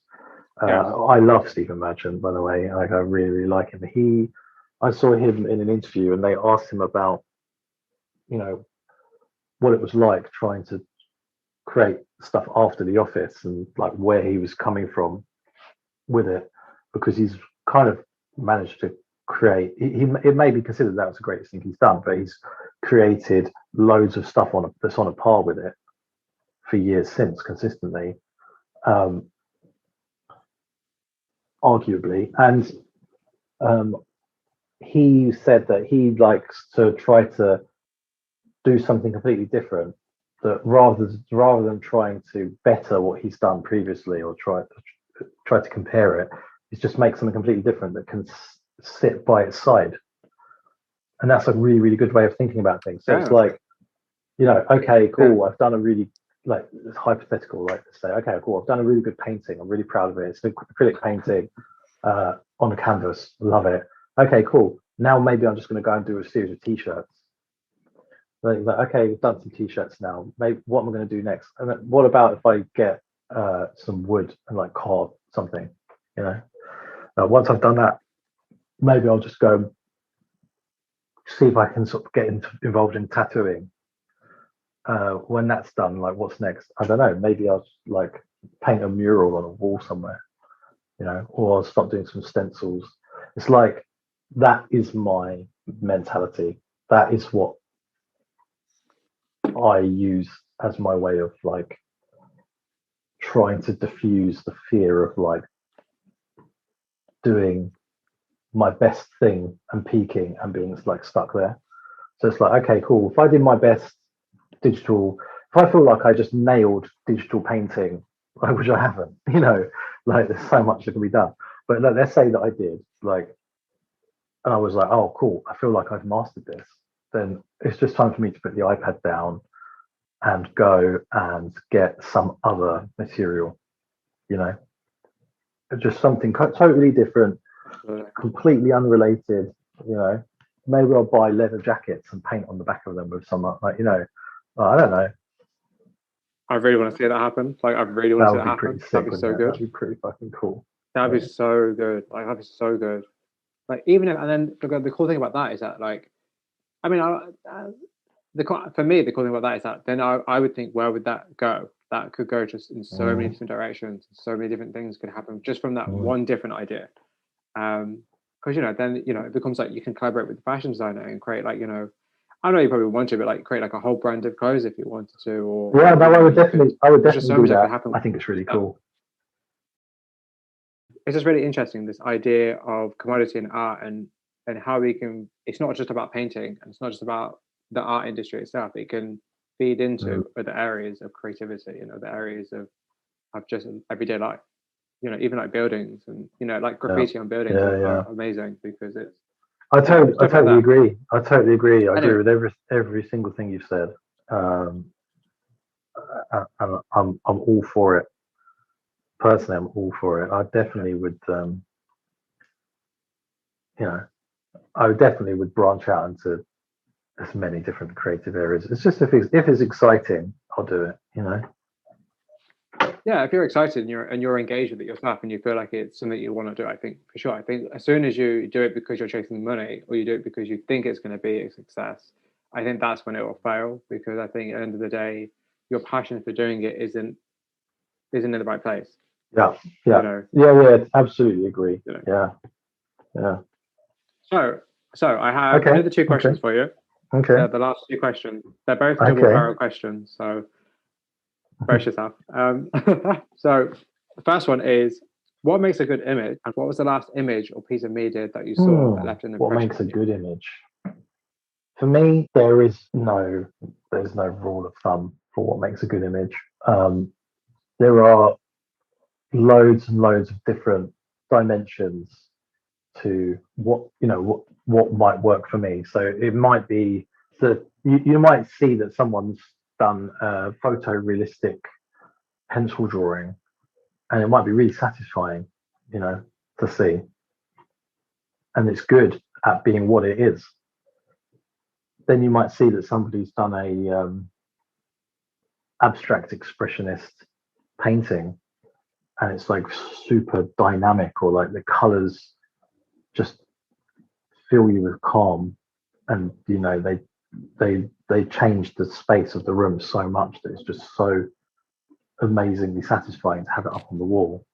I love Stephen Merchant, by the way. Like, I really, really like him. I saw him in an interview, and they asked him about, you know, what it was like trying to create stuff after The Office, and like where he was coming from with it, because he's kind of managed to create. It may be considered that was the greatest thing he's done, but he's created loads of stuff that's on a par with it for years since, consistently. Arguably, and he said that he likes to try to do something completely different. That rather than trying to better what he's done previously or try to compare it, is just make something completely different that can sit by its side. And that's a really, really good way of thinking about things. So it's like, you know, okay, cool. I've done a really like it's hypothetical, like to say, okay, cool. I've done a really good painting. I'm really proud of it. It's an acrylic painting on a canvas. Love it. Okay, cool. Now maybe I'm just going to go and do a series of t-shirts. Like, okay, we've done some t-shirts now. Maybe what am I going to do next? And then what about if I get some wood and like carve something? You know, once I've done that, maybe I'll just go see if I can sort of get involved in tattooing. When that's done, like what's next? I don't know. Maybe I'll just, like paint a mural on a wall somewhere, you know, or I'll start doing some stencils. It's like that is my mentality. That is what I use as my way of like trying to diffuse the fear of like doing my best thing and peaking and being like stuck there. So it's like, okay, cool. If I did my best digital, if I feel like I just nailed digital painting, which I haven't, you know, like there's so much that can be done. But like, let's say that I did, like, and I was like, oh, cool. I feel like I've mastered this. Then it's just time for me to put the iPad down and go and get some other material, you know, just something totally different, completely unrelated, you know. Maybe I'll buy leather jackets and paint on the back of them with some, like, you know, I don't know. I really want to see that happen. Like, I really want to see that happen. That'd be so good. That'd be pretty fucking cool. That'd be so good. Like, that'd be so good. Like, even if, and then the cool thing about that is that, like, I mean, for me, the cool thing about that is that then I would think, where would that go? That could go just in so many different directions. So many different things could happen just from that one different idea. Because, you know, then, you know, it becomes like you can collaborate with the fashion designer and create, like, you know, I know you probably want to, but like create like a whole brand of clothes if you wanted to. Or yeah, no, I would definitely do that. Happen. I think it's really cool. It's just really interesting, this idea of commodity and art, and how we can. It's not just about painting, and it's not just about the art industry itself. It can feed into other areas of creativity, you know, the areas of just everyday life. even like buildings and like Yeah. graffiti on buildings are amazing because it's. I totally agree. I totally agree. I Anyway. agree with every single thing you've said. And I'm all for it. Personally, I'm all for it. I definitely would, I definitely would branch out into as many different creative areas. It's just if it's exciting, I'll do it. Yeah, if you're excited and you're engaged with it yourself and you feel like it's something you want to do, I think for sure. I think as soon as you do it because you're chasing money or you do it because you think it's going to be a success, I think that's when it will fail, because I think at the end of the day, your passion for doing it isn't in the right place. Yeah. Absolutely agree. Yeah. So I have another two questions for you. Okay. The last two questions. They're both double barrel questions, so brace yourself. So the first one is, what makes a good image, and what was the last image or piece of media that you saw that left an impression? What makes a good image? For me, there's no rule of thumb for what makes a good image. There are loads and loads of different dimensions to what might work for me. So it might be that you might see that someone's done a photorealistic pencil drawing, and it might be really satisfying, to see, and it's good at being what it is. Then you might see that somebody's done a abstract expressionist painting, and it's like super dynamic, or like the colors just fill you with calm, and they change the space of the room so much that it's just so amazingly satisfying to have it up on the wall.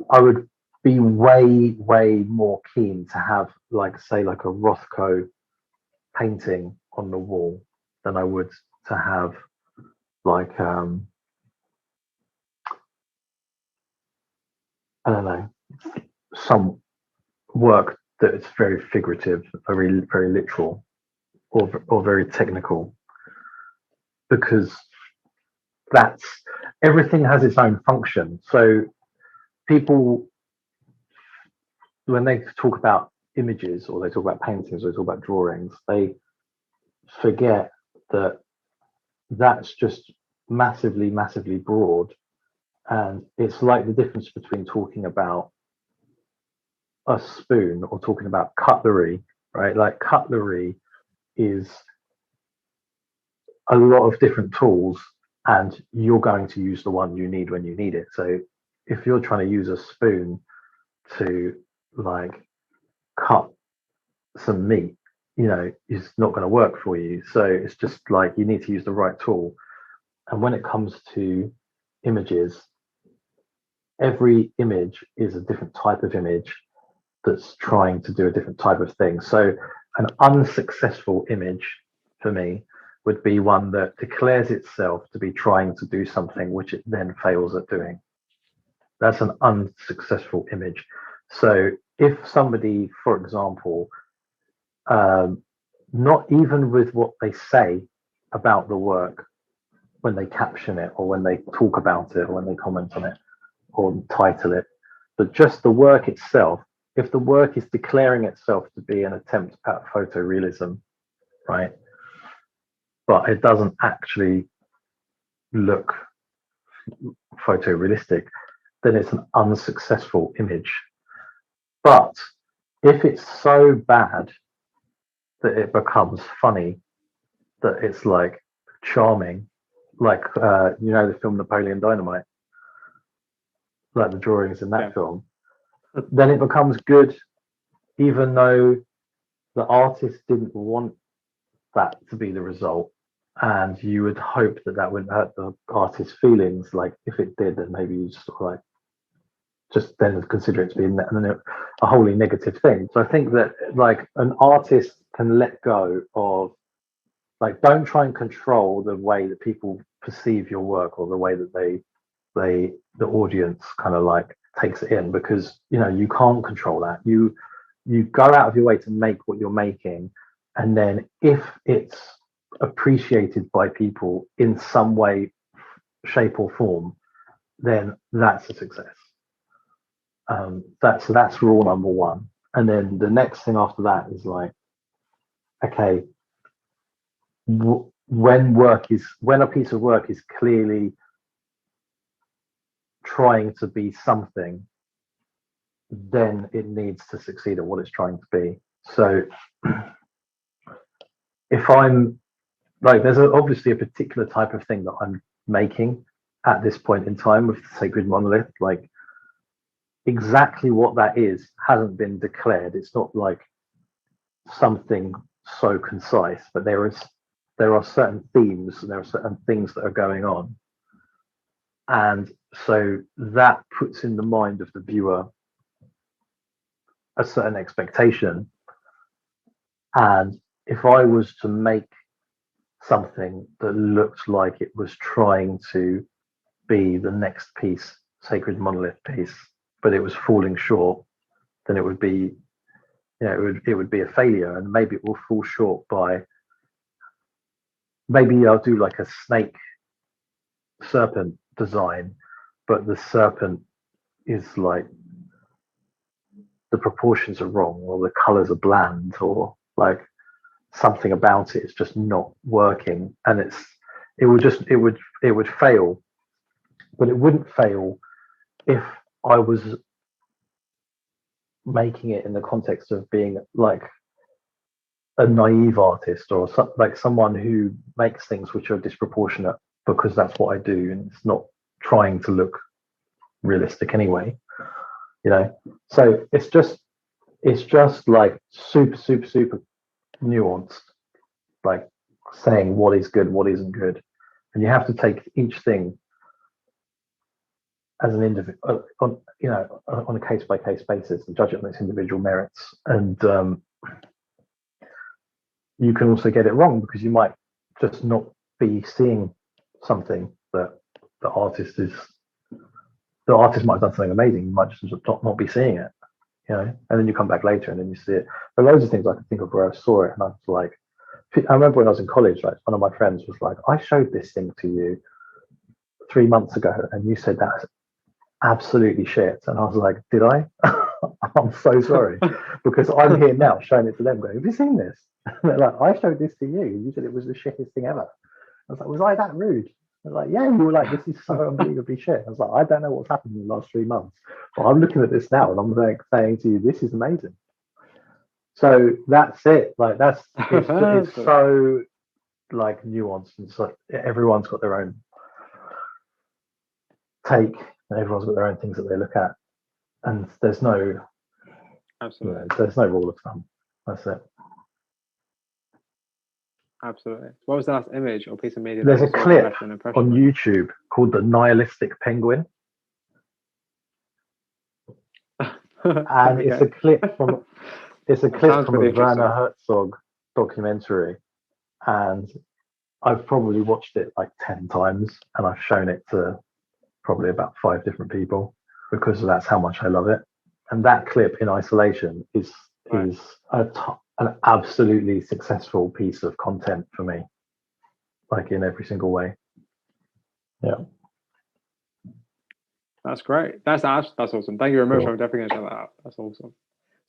I would be way more keen to have like a Rothko painting on the wall than I would to have like I don't know, some work that is very figurative, very very literal, or very technical, because that's everything has its own function. So people, when they talk about images or they talk about paintings or they talk about drawings, they forget that that's just massively broad, and it's like the difference between talking about a spoon or talking about cutlery, right? Like cutlery is a lot of different tools, and you're going to use the one you need when you need it. So if you're trying to use a spoon to like cut some meat, it's not going to work for you. So it's just like you need to use the right tool. And when it comes to images, every image is a different type of image that's trying to do a different type of thing. So an unsuccessful image for me would be one that declares itself to be trying to do something which it then fails at doing. That's an unsuccessful image. So if somebody, for example, not even with what they say about the work, when they caption it or when they talk about it or when they comment on it or title it, but just the work itself, if the work is declaring itself to be an attempt at photorealism, right, but it doesn't actually look photorealistic, then it's an unsuccessful image. But if it's so bad that it becomes funny, that it's like charming, like the film Napoleon Dynamite, like the drawings in that film, then it becomes good, even though the artist didn't want that to be the result. And you would hope that that wouldn't hurt the artist's feelings. Like if it did, then maybe you just then consider it to be a wholly negative thing. So I think that like an artist can let go of, like, don't try and control the way that people perceive your work or the way that the audience kind of like takes it in, because you can't control that. You go out of your way to make what you're making, and then if it's appreciated by people in some way, shape or form, then that's a success. That's rule number one. And then the next thing after that is like, okay, when a piece of work is clearly trying to be something, then it needs to succeed at what it's trying to be. So if I'm like, there's obviously a particular type of thing that I'm making at this point in time with the Sacred Monolith. Like, exactly what that is hasn't been declared. It's not like something so concise, but there are certain themes, and there are certain things that are going on, and so that puts in the mind of the viewer a certain expectation. And if I was to make something that looked like it was trying to be the next piece, Sacred Monolith piece, but it was falling short, then it would be, it would be a failure. And maybe it will fall short by, maybe I'll do like a snake serpent design, but the serpent is like, the proportions are wrong, or the colors are bland, or like something about it is just not working, and it would fail. But it wouldn't fail if I was making it in the context of being like a naive artist, or like someone who makes things which are disproportionate because that's what I do, and it's not trying to look realistic anyway. So it's just like super nuanced, like saying what is good, what isn't good, and you have to take each thing as an individual, on a case by case basis, and judge it on its individual merits. And you can also get it wrong because you might just not be seeing something that the artist might have done something amazing. You might just not be seeing it, and then you come back later and then you see it. There are loads of things I can think of where I saw it and I was like, I remember when I was in college, like one of my friends was like, I showed this thing to you 3 months ago and you said that's absolutely shit. And I was like, did I? I'm so sorry, because I'm here now showing it to them going, have you seen this? And they're like, I showed this to you. You said it was the shittest thing ever. I was like, was I that rude? They're like, yeah, you were like, this is so unbelievably shit. I was like, I don't know what's happened in the last 3 months, but I'm looking at this now and I'm like saying to you, this is amazing. So that's it. Like it's so like nuanced, and so everyone's got their own take, and everyone's got their own things that they look at, and there's no there's no rule of thumb. That's it. Absolutely. What was the last image or piece of media? There's a clip on YouTube called the Nihilistic Penguin. And it's a clip from a Werner Herzog documentary, and I've probably watched it like 10 times, and I've shown it to probably about 5 different people because that's how much I love it. And that clip in isolation is an absolutely successful piece of content for me, like in every single way. Yeah. That's great. That's awesome. Thank you very much. Cool. I'm definitely going to check that out. That's awesome.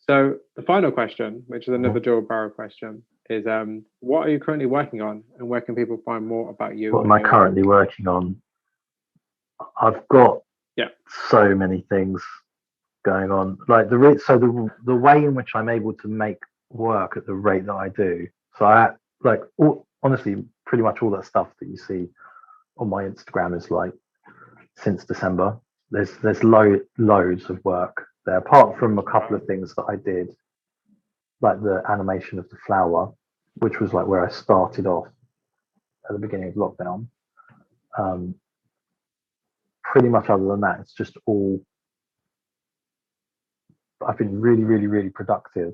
So the final question, which is another Joel Barrow question, is what are you currently working on, and where can people find more about you? What am I currently working on? I've got so many things going on. Like the way in which I'm able to make work at the rate that I do. So I like honestly, pretty much all that stuff that you see on my Instagram is like since December. There's loads of work there, apart from a couple of things that I did, like the animation of the flower, which was like where I started off at the beginning of lockdown. Pretty much other than that, it's just all, I've been really productive,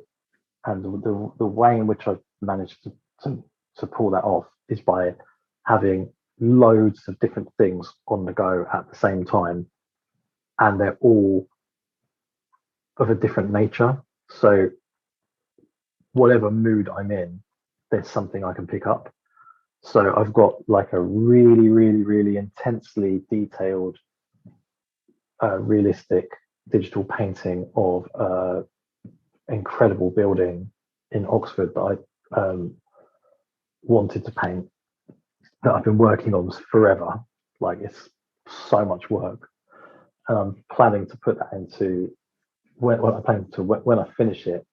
and the way in which I've managed to pull that off is by having loads of different things on the go at the same time, and they're all of a different nature. So whatever mood I'm in, there's something I can pick up. So I've got like a really intensely detailed realistic digital painting of an incredible building in Oxford that I wanted to paint, that I've been working on forever. Like, it's so much work, and I'm planning to put that into when I finish it,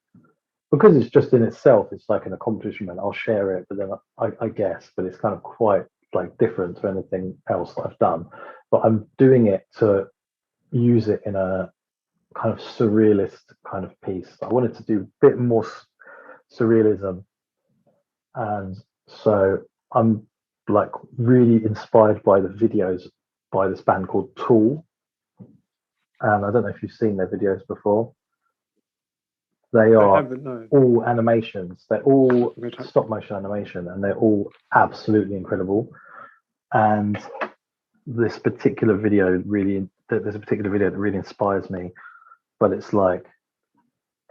because it's just in itself, it's like an accomplishment. I'll share it, but then I guess, but it's kind of quite like different to anything else that I've done. But I'm doing it to use it in a kind of surrealist kind of piece. I wanted to do a bit more surrealism, and so I'm like really inspired by the videos by this band called Tool, and I don't know if you've seen their videos before. They are all animations. They're all stop motion animation, and they're all absolutely incredible. And this particular video there's a particular video that really inspires me. But it's like,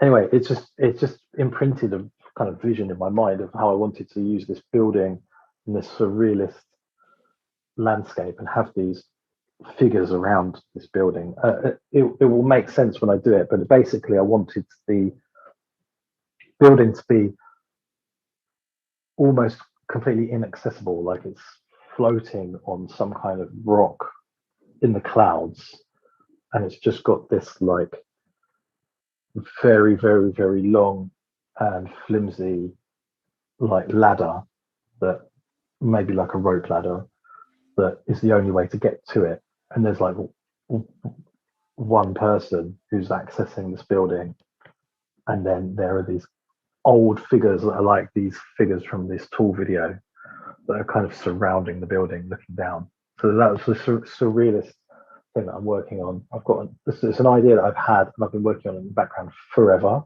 anyway, it's just imprinted a kind of vision in my mind of how I wanted to use this building in this surrealist landscape and have these figures around this building. It will make sense when I do it, but basically I wanted the building to be almost completely inaccessible, like it's floating on some kind of rock in the clouds, and it's just got this like very, very, very long and flimsy like ladder, that maybe like a rope ladder, that is the only way to get to it. And there's like one person who's accessing this building, and then there are these old figures that are like these figures from this Tool video that are kind of surrounding the building looking down. So that's the surrealist thing that I'm working on. It's an idea that I've had and I've been working on in the background forever.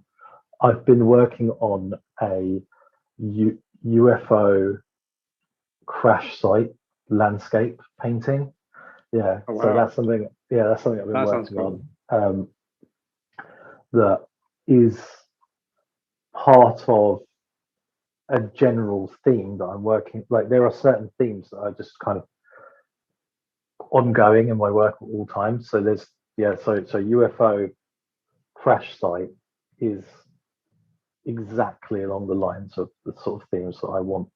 I've been working on a UFO crash site landscape painting. Yeah, oh, wow. So that's something I've been working on. That is part of a general theme that I'm working. Like, there are certain themes that are just kind of ongoing in my work at all times. So there's so UFO crash site is exactly along the lines of the sort of themes that I want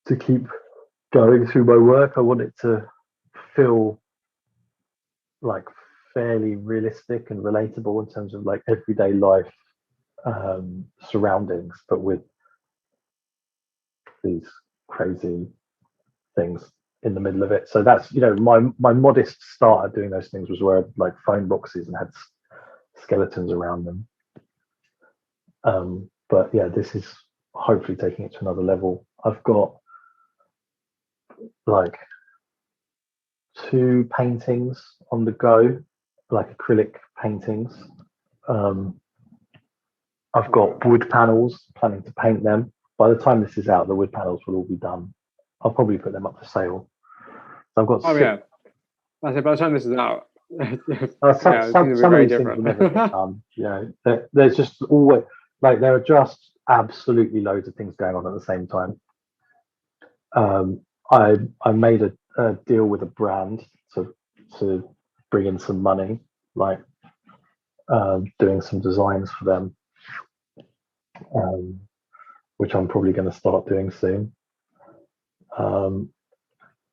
to keep going through my work. I want it to feel like fairly realistic and relatable in terms of like everyday life surroundings, but with these crazy things in the middle of it. So that's, my modest start at doing those things was where I had like phone boxes and had skeletons around them. But yeah, this is hopefully taking it to another level. I've got like 2 paintings on the go, like acrylic paintings. I've got wood panels, planning to paint them. By the time this is out, the wood panels will all be done. I'll probably put them up for sale. So I've got yeah. I said by the time this is out, some of these things will never get done. There's just always, like, there are just absolutely loads of things going on at the same time. I made a deal with a brand to bring in some money, like doing some designs for them, which I'm probably going to start doing soon. So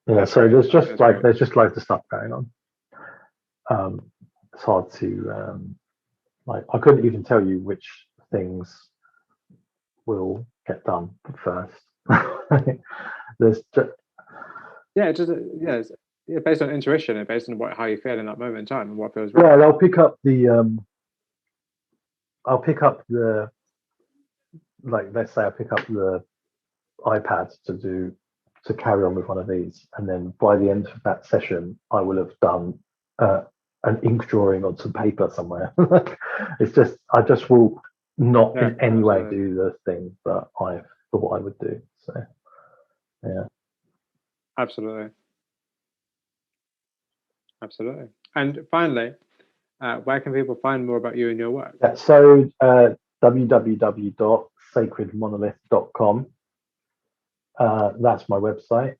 there's just loads of stuff going on. It's hard to like, I couldn't even tell you which things will get done first. There's just, it's based on intuition and based on how you feel in that moment in time and what feels right. Yeah, I'll pick up the like, let's say I pick up the iPad to carry on with one of these, and then by the end of that session I will have done an ink drawing on some paper somewhere. It's just, I just will not in any way do the thing that I thought I would do. So yeah, absolutely. And finally, where can people find more about you and your work? So www.sacredmonolith.com. That's my website,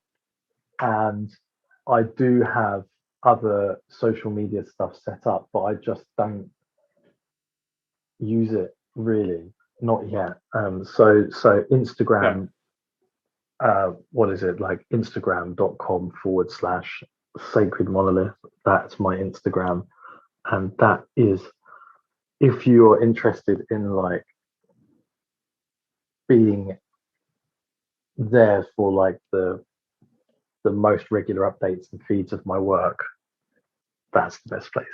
and I do have other social media stuff set up, but I just don't use it really, not yet. So Instagram, what is it, like instagram.com/Sacred Monolith. That's my Instagram, and that is, if you are interested in like being there for like the most regular updates and feeds of my work, that's the best place,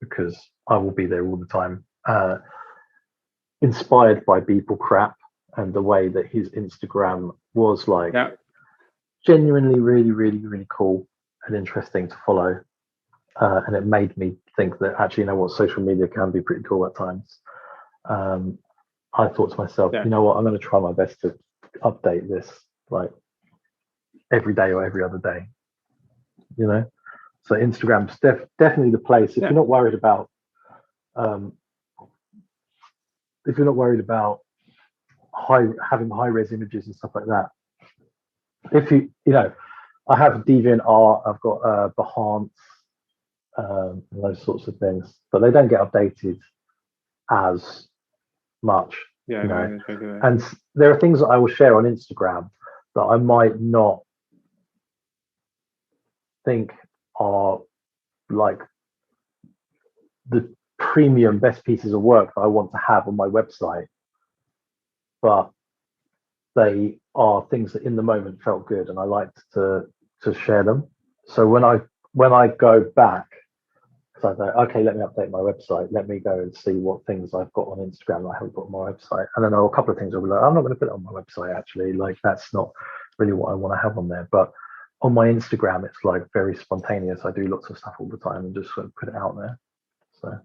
because I will be there all the time. Inspired by Beeple Crap and the way that his Instagram was like genuinely really, really, really cool and interesting to follow. And it made me think that actually, you know what, social media can be pretty cool at times. I thought to myself, you know what, I'm going to try my best to update this like every day or every other day, you know. So Instagram's definitely the place if you're not worried about having high res images and stuff like that. If you know, I have DeviantArt, I've got Behance, and those sorts of things, but they don't get updated as much. You know? And there are things that I will share on Instagram that I might not think are like the premium best pieces of work that I want to have on my website, but they are things that in the moment felt good and I liked to share them. So when I go back, so I go, okay, let me update my website, let me go and see what things I've got on Instagram that I haven't got on my website, and then there are a couple of things I'll be like, I'm not going to put it on my website actually, like that's not really what I want to have on there. But on my Instagram it's like very spontaneous. I do lots of stuff all the time and just sort of put it out there. So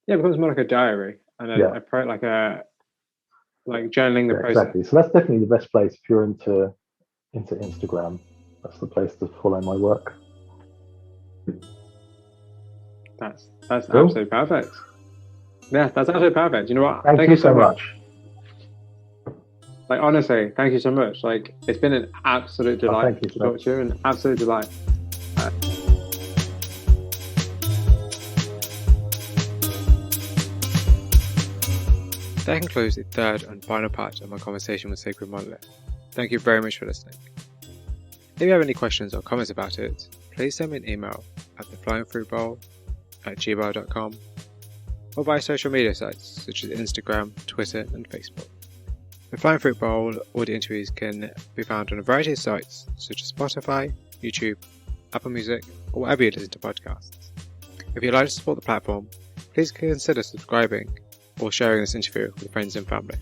it becomes more like a diary and like journaling the process. Exactly. So that's definitely the best place if you're into Instagram. That's the place to follow my work. That's absolutely perfect. Yeah, that's absolutely perfect. You know what? Thank you so much. Like honestly, thank you so much. Like it's been an absolute delight to talk to you, an absolute delight. That concludes the third and final part of my conversation with Sacred Monolith. Thank you very much for listening. If you have any questions or comments about it, please send me an email at theflyingfruitbowl@gmail.com or via social media sites such as Instagram, Twitter and Facebook. The Flying Fruit Bowl audio interviews can be found on a variety of sites such as Spotify, YouTube, Apple Music or wherever you listen to podcasts. If you'd like to support the platform, please consider subscribing or sharing this interview with friends and family.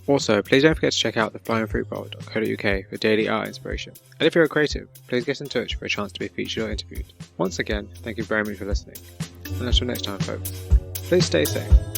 Also, please don't forget to check out theflyingfruitbowl.co.uk for daily art inspiration. And if you're a creative, please get in touch for a chance to be featured or interviewed. Once again, thank you very much for listening. And until next time, folks, please stay safe.